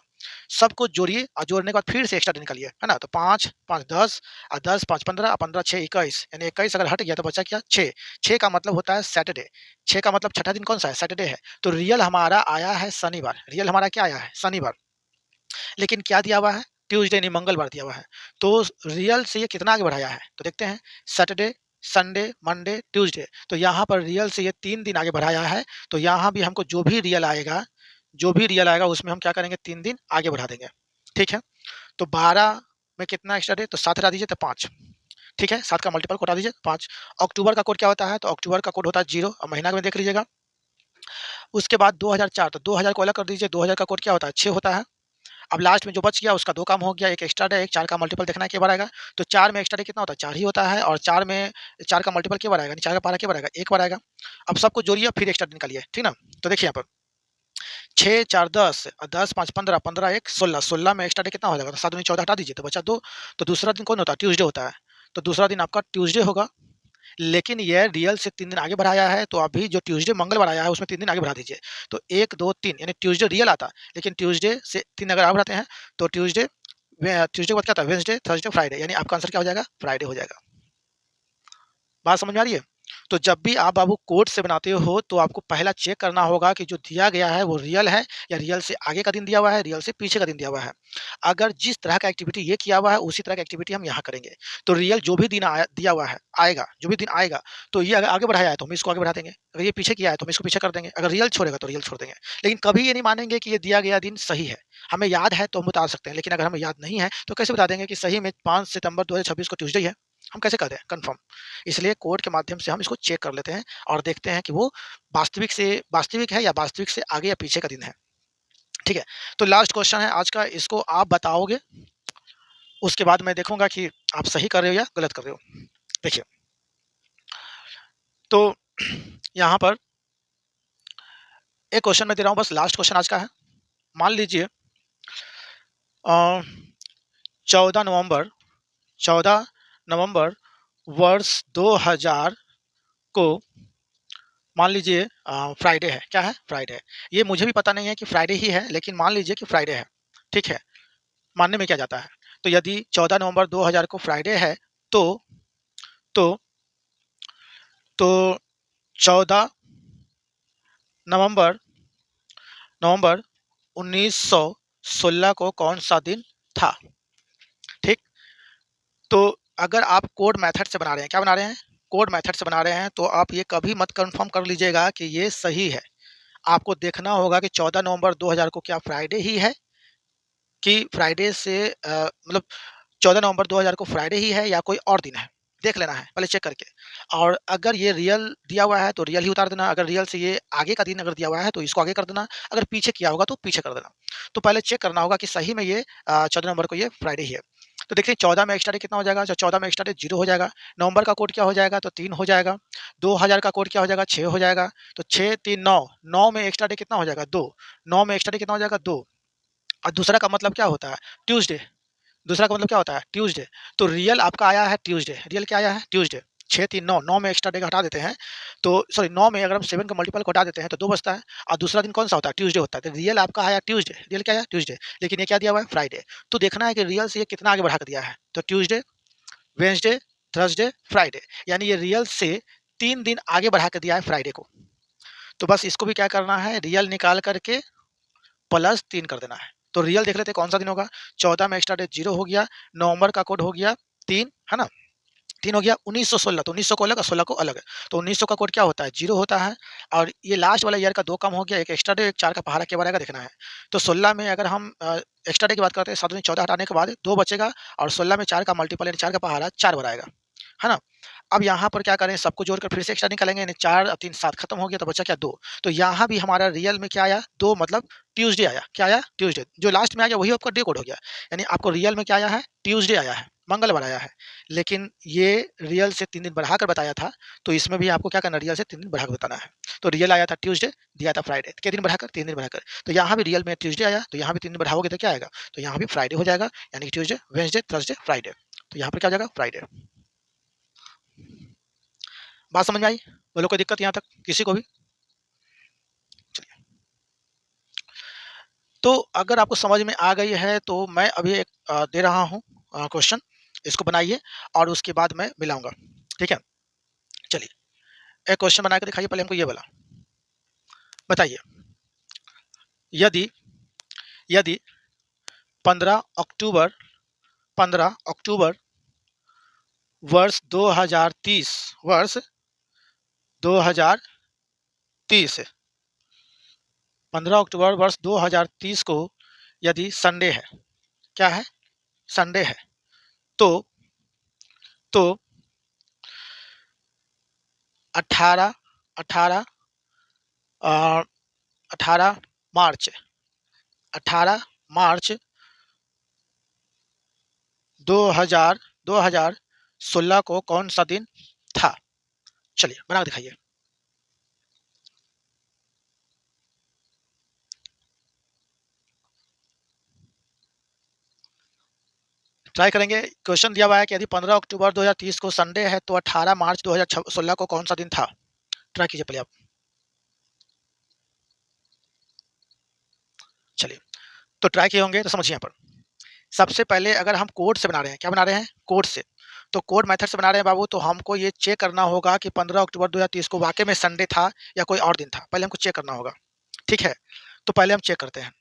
सबको जोड़िए और जोड़ने के बाद फिर से एक्स्ट्रा डे निकालिए, है ना? तो 5 5 10 और 10 5 15 और 15 6 21 यानी 21 अगर हट गया तो बचा क्या? 6। 6 का मतलब होता है सैटरडे। 6 का मतलब छठा दिन कौन सा है? सैटरडे है। तो रियल हमारा आया है शनिवार। रियल हमारा क्या आया है? शनिवार। लेकिन क्या दिया हुआ है? ट्यूसडे यानी मंगलवार दिया हुआ है। तो रियल से ये कितना आगे बढ़ाया है? तो देखते हैं, सैटरडे, संडे, मंडे, ट्यूसडे। तो यहाँ पर रियल से ये 3 दिन आगे बढ़ाया है। तो यहाँ भी हमको जो भी रियल आएगा उसमें हम क्या करेंगे? 3 दिन आगे बढ़ा देंगे। ठीक है? तो 12 में कितना एक्स्ट्रा डे? तो 7 हटा दीजिए तो 5। ठीक है? 7 का मल्टीपल को हटा दीजिए 5। अक्टूबर का कोड क्या होता है? तो अक्टूबर का कोड होता है 0 और महीना में देख लीजिएगा। उसके बाद 2004, तो 2000 को अलग कर दीजिए। 2000 का कोड क्या होता है? 6 होता है। अब लास्ट में जो बच गया उसका 2 काम हो गया, एक एक्स्ट्रा डे, एक 4 का मल्टीपल देखना है क्या बार आएगा। तो 4 में एक्स्ट्रा डे कितना होता है? 4 ही होता है और 4 में 4 का मल्टीपल क्या बार आएगा? 4 का पारा क्या बार आएगा? 1 बार आएगा। अब सबको जोड़िए फिर एक्स्ट्रा डे निकालिए, ठीक ना? तो देखिए यहाँ पर 6 4 10 और 10 5 15, 15 1 16, 16 में एक्स्ट्रा डे कितना हो जाएगा? तो 7 दूनी 14 हटा दीजिए तो बचा 2। तो दूसरा दिन कौन होता है? ट्यूसडे होता है। तो दूसरा दिन आपका ट्यूसडे होगा। लेकिन ये रियल से 3 दिन आगे बढ़ाया है, तो अभी जो ट्यूसडे मंगलवार आया है उसमें 3 दिन आगे बढ़ा दीजिए। तो 1 2 3 यानी ट्यूसडे रियल आता, लेकिन ट्यूसडे से 3 अगर आगे बढ़ाते हैं तो ट्यूसडे के बाद क्या आता है? वेडनेसडे, थर्सडे, फ्राइडे यानी आपका आंसर क्या हो जाएगा? फ्राइडे हो जाएगा। बात समझ में आ रही है? तो जब भी आप बाबू कोड से बनाते हो तो आपको पहला चेक करना होगा कि जो दिया गया है वो रियल है या रियल से आगे का दिन दिया हुआ है, रियल से पीछे का दिन दिया हुआ है। अगर जिस तरह का एक्टिविटी ये किया हुआ है उसी तरह का एक्टिविटी हम यहाँ करेंगे। तो रियल जो भी दिन आया दिया हुआ है आएगा, जो भी दिन आएगा तो ये अगर आगे बढ़ाया है तो हम इसको आगे बढ़ा देंगे। अगर ये पीछे किया है तो हम इसको पीछे कर देंगे। अगर रियल छोड़ेगा तो रियल छोड़ देंगे। लेकिन कभी ये नहीं मानेंगे कि ये दिया गया दिन सही है। हमें याद है तो हम बता सकते हैं, लेकिन अगर हमें याद नहीं है तो कैसे बता देंगे कि सही में 5 सितंबर 2026 को ट्यूसडे है? हम कैसे कर दें कंफर्म? इसलिए कोड के माध्यम से हम इसको चेक कर लेते हैं और देखते हैं कि वो वास्तविक है या वास्तविक से आगे या पीछे का दिन है। ठीक है? तो लास्ट क्वेश्चन है आज का, इसको आप बताओगे, उसके बाद मैं देखूँगा कि आप सही कर रहे हो या गलत कर रहे हो। देखिए, तो यहाँ पर एक क्वेश्चन मैं दे रहा हूँ, बस लास्ट क्वेश्चन आज का है। मान लीजिए 14 नवंबर 14 नवंबर वर्ष 2000 को मान लीजिए फ्राइडे है। क्या है? फ्राइडे है। ये मुझे भी पता नहीं है कि फ्राइडे ही है, लेकिन मान लीजिए कि फ्राइडे है। ठीक है? मानने में क्या जाता है? तो यदि 14 नवंबर 2000 को फ्राइडे है तो तो तो 14 नवंबर नवंबर 1916 को कौन-सा दिन था? ठीक? तो अगर आप कोड मेथड से बना रहे हैं, क्या बना रहे हैं? कोड मेथड से बना रहे हैं, तो आप ये कभी मत कन्फर्म कर लीजिएगा कि ये सही है। आपको देखना होगा कि 14 नवंबर 2000 को क्या फ्राइडे ही है कि फ्राइडे से मतलब 14 नवंबर 2000 को फ्राइडे ही है या कोई और दिन है, देख लेना है पहले चेक करके। और अगर ये रियल दिया हुआ है तो रियल ही उतार देना, अगर रियल से ये आगे का दिन अगर दिया हुआ है तो इसको आगे कर देना, अगर पीछे किया होगा तो पीछे कर देना। तो पहले चेक करना होगा कि सही में ये 14 नवंबर को ये फ्राइडे ही है। तो देखिए 14 में एक्स्ट्रा डे कितना हो जाएगा? जो 14 में एक्स्ट्रा डे 0 हो जाएगा। नवंबर का कोड क्या हो जाएगा? तो 3 हो जाएगा। 2000 का कोड क्या हो जाएगा? 6 हो जाएगा। तो 6 3 9, 9 में एक्स्ट्रा डे कितना हो जाएगा? 2, 9 में एक्स्ट्रा डे कितना हो जाएगा? 2। और दूसरा का मतलब क्या होता है? ट्यूसडे। दूसरा का मतलब क्या होता है? ट्यूसडे। तो रियल आपका आया है ट्यूसडे। रियल क्या आया है? ट्यूसडे। 6 3 9, 9 में एक्स्ट्रा डे हटा देते हैं, तो सॉरी 9 में अगर हम 7 का मल्टीपल को हटा देते हैं तो 2 बचता है और दूसरा दिन कौन-सा होता है? ट्यूसडे होता है। तो रियल आपका आया ट्यूसडे। रियल क्या आया? ट्यूसडे। लेकिन ये क्या दिया हुआ है? फ्राइडे। तो देखना है कि रियल से ये कितना आगे बढ़ा के दिया है। तो ट्यूसडे, वेडनेसडे, थर्सडे, फ्राइडे यानी ये रियल से 3 दिन आगे बढ़ा के दिया है फ्राइडे को। तो बस इसको भी क्या करना है? रियल निकाल करके प्लस 3 कर देना है। तो रियल देख लेते हैं कौन सा दिन होगा। 14 में एक्स्ट्रा डे 0 हो गया, नवंबर का कोड हो गया 3, है ना? 3 हो गया, 1916 तो 1900 को अलग और 16 को अलग। तो 1900 का कोड क्या होता है? 0 होता है और ये लास्ट वाला ईयर का 2 कम हो गया, एक एक्स्ट्रा डे, एक 4 का पहाड़ा क्या बनेगा देखना है। तो 16 में अगर हम एक्स्ट्रा डे की बात करते हैं, 7 दूनी 14 हटाने के बाद 2 बचेगा और 16 में 4 का मल्टीपल यानी 4 का पहाड़ा 4 बार आएगा। है ना? अब यहाँ पर क्या करें, सबको जोड़कर फिर से एक्स्ट्रा निकालेंगे, यानी 4 और 3 7 खत्म हो गया, तो बचा क्या 2। तो यहाँ भी हमारा रियल में क्या आया 2, मतलब ट्यूसडे आया। क्या आया? ट्यूसडे। जो लास्ट में आ गया वही आपका डे कोड हो गया। यानी आपको रियल में क्या आया है? ट्यूसडे आया है, मंगलवार आया है। लेकिन ये रियल से 3 दिन बढ़ाकर बताया था, तो इसमें भी आपको क्या करना है, रियल से 3 दिन बढ़ाकर बताना है। तो रियल आया था ट्यूसडे, दिया था फ्राइडे। कितने दिन बढ़ाकर? 3 दिन बढ़ाकर। तो यहाँ भी रियल में ट्यूसडे आया, तो यहाँ भी 3 दिन बढ़ाओगे तो क्या आएगा? तो यहाँ भी फ्राइडे हो जाएगा, यानी कि ट्यूसडे, वेडनेसडे, थर्सडे, फ्राइडे। तो यहाँ पर क्या हो जाएगा? फ्राइडे। बात समझ में आई? बोलो कोई दिक्कत यहाँ तक किसी को भी? चलिए, तो अगर आपको समझ में आ गई है तो मैं अभी एक दे रहा हूँ क्वेश्चन, इसको बनाइए और उसके बाद मैं मिलाऊंगा, ठीक है? चलिए, एक क्वेश्चन बना के दिखाइए। पहले हमको ये वाला बताइए, यदि यदि 15 अक्टूबर 15 अक्टूबर वर्ष 2030 वर्ष 2030 15 अक्टूबर वर्ष 2030 को यदि संडे है, क्या है? संडे है, तो तो 18 18 18 मार्च 18 मार्च 2000 2016 को कौन सा दिन था? चलिए बना के दिखाइए। ट्राई करेंगे। क्वेश्चन दिया हुआ है कि यदि 15 अक्टूबर 2030 को संडे है तो 18 मार्च 2016 को कौन सा दिन था? ट्राई कीजिए पहले आप। चलिए, तो ट्राई किए होंगे तो समझिए यहाँ पर। सबसे पहले अगर हम कोड से बना रहे हैं, क्या बना रहे हैं? कोड से। तो कोड मेथड से बना रहे हैं बाबू, तो हमको ये चेक करना होगा कि 15 अक्टूबर 2030 को वाकई में संडे था या कोई और दिन था। पहले हमको चेक करना होगा, ठीक है? तो पहले हम चेक करते हैं।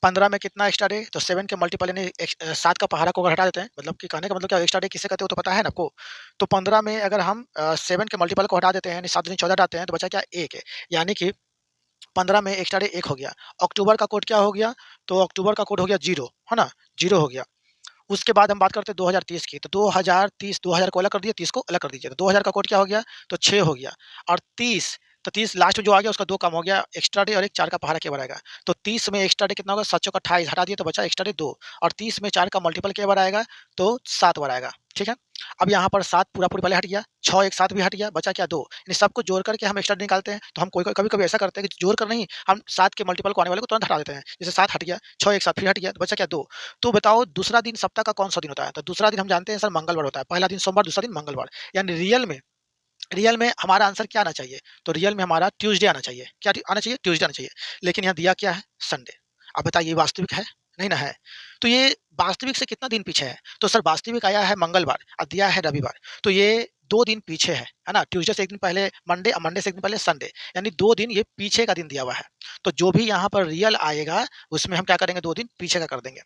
15 में कितना एक्स्ट्रा डे? तो 7 के मल्टीपल यानी 7 का पहाड़ा को अगर हटा देते हैं, मतलब कि कहने का मतलब क्या, एक्स्ट्रा डे किसे कहते हो तो पता है ना आपको? तो 15 में अगर हम 7 के मल्टीपल को हटा देते हैं, यानी 7 दूनी 14 हटाते हैं, तो बचा क्या? 1 है। यानी कि 15 में एक्स्ट्रा डे 1 हो गया। अक्टूबर का कोड क्या हो गया? तो अक्टूबर का कोड हो गया 0, है ना? 0 हो गया। उसके बाद हम बात करते हैं 2030 की, तो 2030 2000 को अलग कर दिए, 30 को अलग कर दीजिए, तो 2000 का कोड क्या हो गया? तो 6 हो गया। और 30, तो 30 लास्ट में जो आ गया उसका 2 कम हो गया, एक्स्ट्रा डे और एक 4 का पहाड़ा के बराबर आएगा। तो 30 में एक्स्ट्रा डे कितना होगा? 7 चौका 28 हटा दिए तो बचा एक्स्ट्रा डे 2, और 30 में 4 का मल्टीपल के बराबर आएगा तो 7 बार आएगा, ठीक है? अब यहाँ पर 7 पूरा-पूरी पहले हट गया, 6 एक साथ भी हट गया, बचा क्या? 2। यानी सबको जोड़ करके हम एक्स्ट्रा डे निकालते हैं, तो हम कोई-कोई कभी-कभी ऐसा करते हैं कि जोड़ कर नहीं, हम 7 के मल्टीपल को आने वाले को तुरंत हटा देते हैं। जैसे 7 हट गया, 6 एक साथ फिर हट गया, तो बचा क्या? 2। तो बताओ दूसरा दिन सप्ताह का कौन-सा दिन होता है? तो दूसरा दिन हम जानते हैं सर मंगलवार होता है। पहला दिन सोमवार, दूसरा दिन मंगलवार। यानी रियल में हमारा आंसर क्या आना चाहिए? तो रियल में हमारा ट्यूसडे आना चाहिए। क्या आना चाहिए? ट्यूसडे आना चाहिए। लेकिन यहाँ दिया क्या है? संडे। अब बताइए वास्तविक है? नहीं ना है। तो ये वास्तविक से कितना दिन पीछे है? तो सर वास्तविक आया है मंगलवार और दिया है रविवार। तो ये 2 दिन पीछे है ना? ट्यूसडे से 1 दिन पहले मंडे और मंडे से 1 दिन पहले संडे। यानी 2 दिन ये पीछे का दिन दिया हुआ है। तो जो भी यहाँ पर रियल आएगा उसमें हम क्या करेंगे? 2 दिन पीछे का कर देंगे।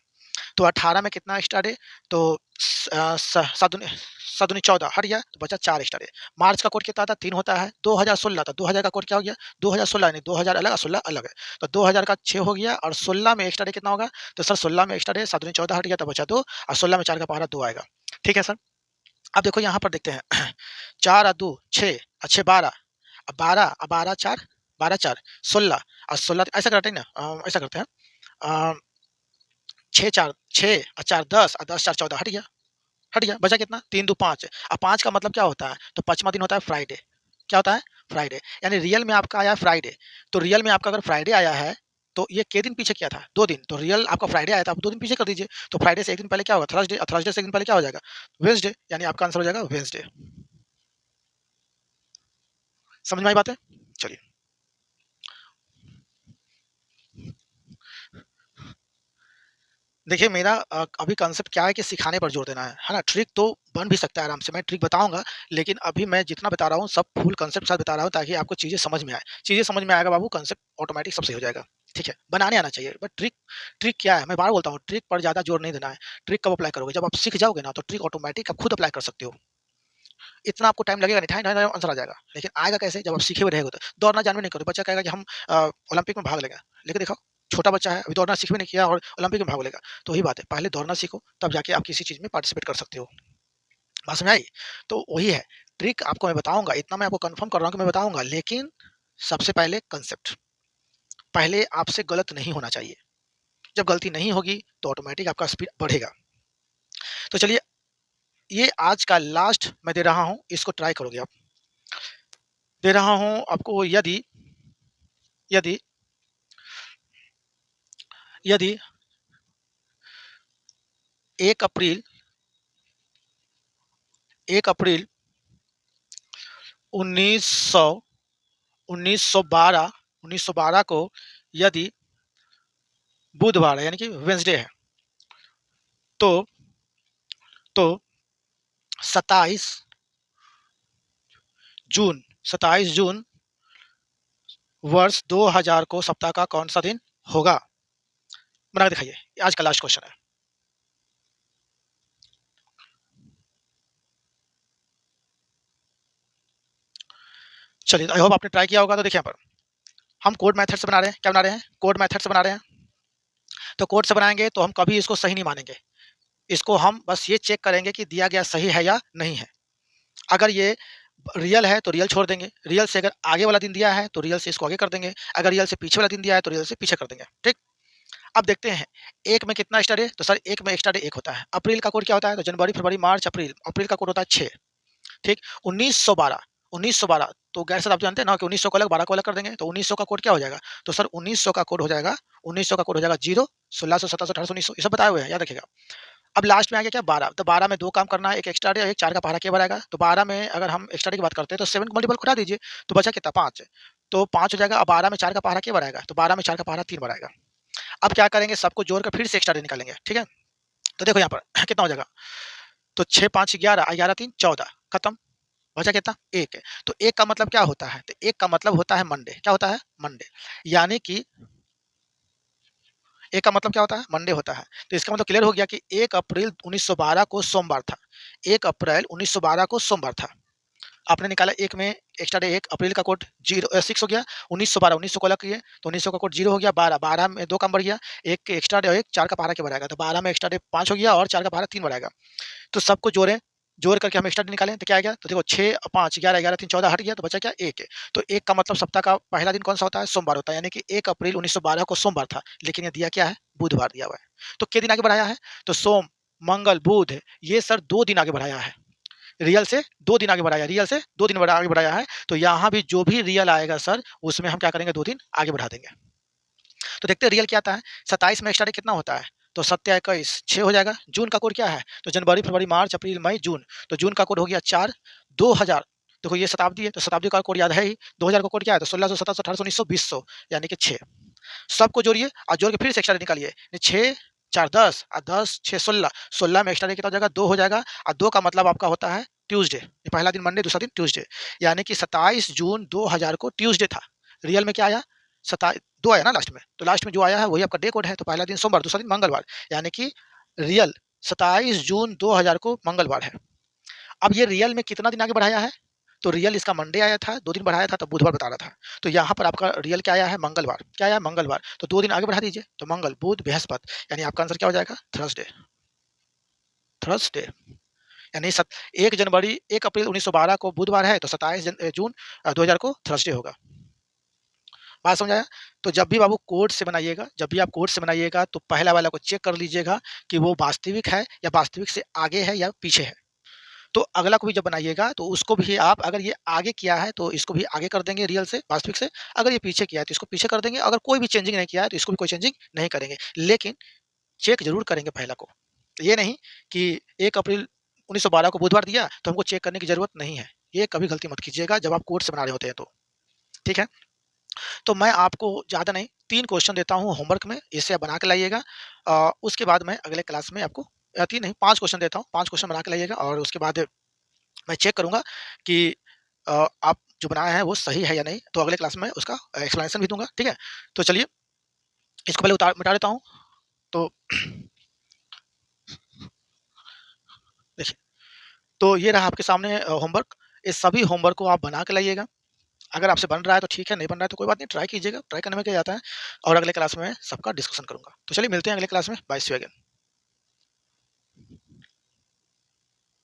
तो 18 में कितना एक्स्ट्रा डे? तो स अ, स 7 दूनी 7 दूनी 14 हट गया, तो बचा 4 एक्स्ट्रा डे। मार्च का कोड कितना था? 3 होता है। 2016 था, 2000 का कोड क्या हो गया? 2016 यानी 2000 अलग और 16 अलग है। तो 2000 का 6 हो गया और 16 में एक्स्ट्रा डे कितना होगा? तो सर 16 में एक्स्ट्रा डे 7 दूनी 14 हट गया, तो बचा 2, और 16 में 4 का पहाड़ा 2 आएगा। ठीक है सर? अब देखो यहाँ पर देखते हैं 4 और 2 6 और 6 12 और 12 और 12 4 12 4 16 और 16 ऐसा करते हैं ना, ऐसा करते हैं, अ, 6 4 6 और 4 10 और 10 4 14 हट गया, बचा कितना? 3 2 5। अब 5 का मतलब क्या होता है? तो 5वां दिन होता है फ्राइडे। क्या होता है? फ्राइडे। यानी रियल में आपका आया है फ्राइडे। तो रियल में आपका अगर फ्राइडे आया है, तो ये के दिन पीछे किया था? 2 दिन। तो रियल आपका फ्राइडे आया था, आप 2 दिन पीछे कर दीजिए। तो फ्राइडे से 1 दिन पहले क्या होगा? थर्सडे, और थर्सडे से 1 दिन पहले क्या हो जाएगा? वेडनेसडे। यानी आपका आंसर हो जाएगा वेडनेसडे। समझ में आई बात है? चलिए। देखिए मेरा अभी कांसेप्ट क्या है कि सिखाने पर जोर देना है ना? ट्रिक तो बन भी सकता है आराम से, मैं ट्रिक बताऊँगा, लेकिन अभी मैं जितना बता रहा हूँ सब फुल कांसेप्ट के साथ बता रहा हूँ ताकि आपको चीज़ें समझ में आए। चीज़ें समझ में आएगा बाबू, कांसेप्ट ऑटोमैटिक सब सही हो जाएगा, ठीक है? बनाने आना चाहिए, बट ट्रिक ट्रिक क्या है? मैं बार बोलता हूँ, ट्रिक पर ज़्यादा जोर नहीं देना है। ट्रिक कब अप्लाई करोगे? जब आप सीख जाओगे ना, तो ट्रिक ऑटोमैटिक आप खुद अप्लाई कर सकते हो। इतना आपको टाइम लगेगा नहीं, ठाई ठाई ठाई आंसर आ जाएगा। लेकिन आएगा कैसे? जब आप सीखे हुए रहेंगे तो। दौड़ना जानबे नहीं करोगे, बच्चा कहेगा कि हम ओलंपिक में भाग लेंगे। लेके दिखाओ, छोटा बच्चा है, अभी दौड़ना सीख भी नहीं किया और ओलंपिक में भाग लेगा। तो वही बात है, पहले दौड़ना सीखो, तब जाके आप किसी चीज़ में पार्टिसिपेट कर सकते हो। बात समझ आई? तो वही है, ट्रिक आपको मैं बताऊँगा, इतना मैं आपको कन्फर्म कर रहा हूँ कि मैं बताऊँगा, लेकिन सबसे पहले कांसेप्ट, पहले आपसे गलत नहीं होना चाहिए। जब गलती नहीं होगी, तो ऑटोमैटिक आपका स्पीड बढ़ेगा। तो चलिए, ये आज का लास्ट मैं दे रहा हूँ, इसको ट्राई करोगे आप। दे रहा हूँ आपको, यदि यदि यदि 1 अप्रैल 1 अप्रैल 1900 1912 1912 को यदि बुधवार है, यानी कि वेडनेसडे है, तो तो 27 जून 27 जून वर्ष 2000 को सप्ताह का कौन-सा दिन होगा? बना के दिखाइए। आज का लास्ट क्वेश्चन है। चलिए, आई होप आपने ट्राई किया होगा। तो देखिए यहाँ पर, हम कोड मेथड से बना रहे हैं। क्या बना रहे हैं? कोड मेथड से बना रहे हैं। तो कोड से बनाएँगे तो हम कभी इसको सही नहीं मानेंगे। इसको हम बस ये चेक करेंगे कि दिया गया सही है या नहीं है। अगर ये रियल है तो रियल छोड़ देंगे, रियल से अगर आगे वाला दिन दिया है तो रियल से इसको आगे कर देंगे, अगर रियल से पीछे वाला दिन दिया है तो रियल से पीछे कर देंगे, ठीक? अब देखते हैं, 1 में कितना एक्स्ट्रा डे? तो सर 1 में एक्स्ट्रा डे 1 होता है। अप्रैल का कोड क्या होता है? तो जनवरी, फरवरी, मार्च, अप्रैल। अप्रैल का कोड होता है 6, ठीक? 1912 1912 तो गैर सर आप जानते हैं ना कि 1900 को अलग, 12 को अलग कर देंगे, तो 1900 का कोड क्या हो जाएगा? तो सर 1900 का कोड हो जाएगा, 1900 का कोड हो जाएगा 0, 1600, 1700, 1800, 1900, ये सब बताए हुए हैं, याद रखिएगा। अब लास्ट में आ गया क्या? 12, तो 12 में 2 काम करना है, एक एक्स्ट्रा डे और एक 4 का पहाड़ा के बराबर आएगा। तो 12 में अगर हम एक्स्ट्रा डे की बात करते हैं तो 7 को मल्टीपल घटा दीजिए, तो बचा कितना? 5, तो 5 हो जाएगा। अब 12 में 4 का पहाड़ा के बराबर आएगा, तो 12 में 4 का पहाड़ा 3 बार आएगा। अब क्या करेंगे? सबको जोड़कर फिर से एक्स्ट्रा डे निकालेंगे, ठीक है? तो देखो यहाँ पर कितना हो जाएगा? तो 6, 5, 11, 11, 3, 14, खत्म। बचा कितना? 1। तो 1 का मतलब क्या होता है? तो 1 का मतलब होता है मंडे। क्या होता है? मंडे। यानी कि 1 का मतलब क्या होता है? मंडे होता है। तो इसका मतलब क्लियर हो गया कि 1 अप्रैल 1912 को सोमवार था। 1 अप्रैल 1912 को सोमवार था। आपने निकाला 1 में एक्स्ट्रा डे 1, अप्रैल का कोड 6 हो गया, 1912 1900 को अलग किए, तो 1900 का कोड 0 हो गया, 12 12 में 2 काम बढ़ गया, 1 एक्स्ट्रा डे और 1 4 का पहाड़ा के बराबर आएगा, तो 12 में एक्स्ट्रा डे 5 हो गया और 4 का पहाड़ा 3 बार आएगा। तो सबको जोड़ें, जोड़ करके हम एक्स्ट्रा डे निकालें तो क्या आ गया? तो देखो 6, 5, 11, 11, 3, 14 हट गया, तो बचा क्या? 1 है। तो 1 का मतलब सप्ताह का पहला दिन कौन-सा होता है? सोमवार होता है, यानी कि 1 अप्रैल 1912 को सोमवार था, लेकिन ये दिया क्या है? बुधवार दिया हुआ है। तो कितने दिन आगे बढ़ाया है? तो सोम, मंगल, बुध, ये सर 2 दिन आगे बढ़ाया है। रियल से 2 दिन आगे बढ़ाया, रियल से 2 दिन आगे बढ़ाया है, तो यहाँ भी जो भी रियल आएगा सर, उसमें हम क्या करेंगे? 2 दिन आगे बढ़ा देंगे। तो देखते हैं रियल क्या आता है। 27 में एक्स्ट्रा डे कितना होता है? तो 7 या 21 6 हो जाएगा। जून का कोड क्या है? तो जनवरी, फरवरी, मार्च, अप्रैल, मई, जून। तो जून का कोड हो गया 4, 2000। देखो ये शताब्दी है, तो शताब्दी का कोड याद है ही। 2000 का कोड क्या है? तो 1600, 1700, 1800, 1900, 2000, यानी कि 6। सबको जोड़िए और जोड़ के फिर से एक्स्ट्रा डे निकालिए। 6, 4, 10 और 10, 6, 16। 16 में एक्स्ट्रा डे कितना हो जाएगा? 2 हो जाएगा, और 2 का मतलब आपका होता है ट्यूसडे। ये पहला दिन मंडे, दूसरा दिन ट्यूसडे, यानी कि 27 जून 2000 को ट्यूसडे था। रियल में क्या आया? सता 2 आया ना लास्ट में, तो लास्ट में जो आया है वही आपका डे कोड है। तो पहला दिन सोमवार, दूसरा दिन मंगलवार, यानी कि रियल 27 जून 2000 को मंगलवार है। अब ये रियल में कितना दिन आगे बढ़ाया है? तो रियल इसका मंडे आया था, 2 दिन बढ़ाया था, तो बुधवार बता रहा था। तो यहाँ पर आपका रियल क्या आया है? मंगलवार। क्या आया है? मंगलवार। तो 2 दिन आगे बढ़ा दीजिए, तो मंगल, बुध, बृहस्पति, यानी आपका आंसर क्या हो जाएगा? थर्सडे। थर्सडे, यानी 1 जनवरी 1 अप्रैल 1912 को बुधवार है, तो 27 जून 2000 को थर्सडे होगा। बात समझ आया? तो जब भी बाबू कोड से बनाइएगा, जब भी आप कोड से बनाइएगा, तो पहला वाला को चेक कर लीजिएगा कि वो वास्तविक है या वास्तविक से आगे है या पीछे है। तो अगला को भी जब बनाइएगा तो उसको भी आप, अगर ये आगे किया है तो इसको भी आगे कर देंगे रियल से, वास्तविक से। अगर ये पीछे किया है तो इसको पीछे कर देंगे। अगर कोई भी चेंजिंग नहीं किया है तो इसको भी कोई चेंजिंग नहीं करेंगे, लेकिन चेक ज़रूर करेंगे पहला को। ये नहीं कि 1 अप्रैल 1912 को बुधवार दिया तो हमको चेक करने की ज़रूरत नहीं है। ये कभी गलती मत कीजिएगा जब आप कोड से बना रहे होते हैं तो। ठीक है? तो मैं आपको ज़्यादा नहीं 3 क्वेश्चन देता हूँ होमवर्क में, इसे आप बना के लाइएगा। उसके बाद मैं अगले क्लास में आपको 3 नहीं 5 क्वेश्चन देता हूँ, 5 क्वेश्चन बना के लाइएगा और उसके बाद मैं चेक करूँगा कि आप जो बनाए हैं वो सही है या नहीं, तो अगले क्लास में उसका एक्सप्लेनेशन भी दूँगा, ठीक है? तो चलिए, इसको पहले मिटा देता हूँ। तो देखिए, तो ये रहा आपके सामने होमवर्क। इस सभी होमवर्क को आप बना के लाइएगा। अगर आपसे बन रहा है तो ठीक है, नहीं बन रहा है तो कोई बात नहीं, ट्राई कीजिएगा। ट्राई करने में क्या जाता है, और अगले क्लास में सबका डिस्कशन करूँगा। तो चलिए मिलते हैं अगले क्लास में। Bye, see you again.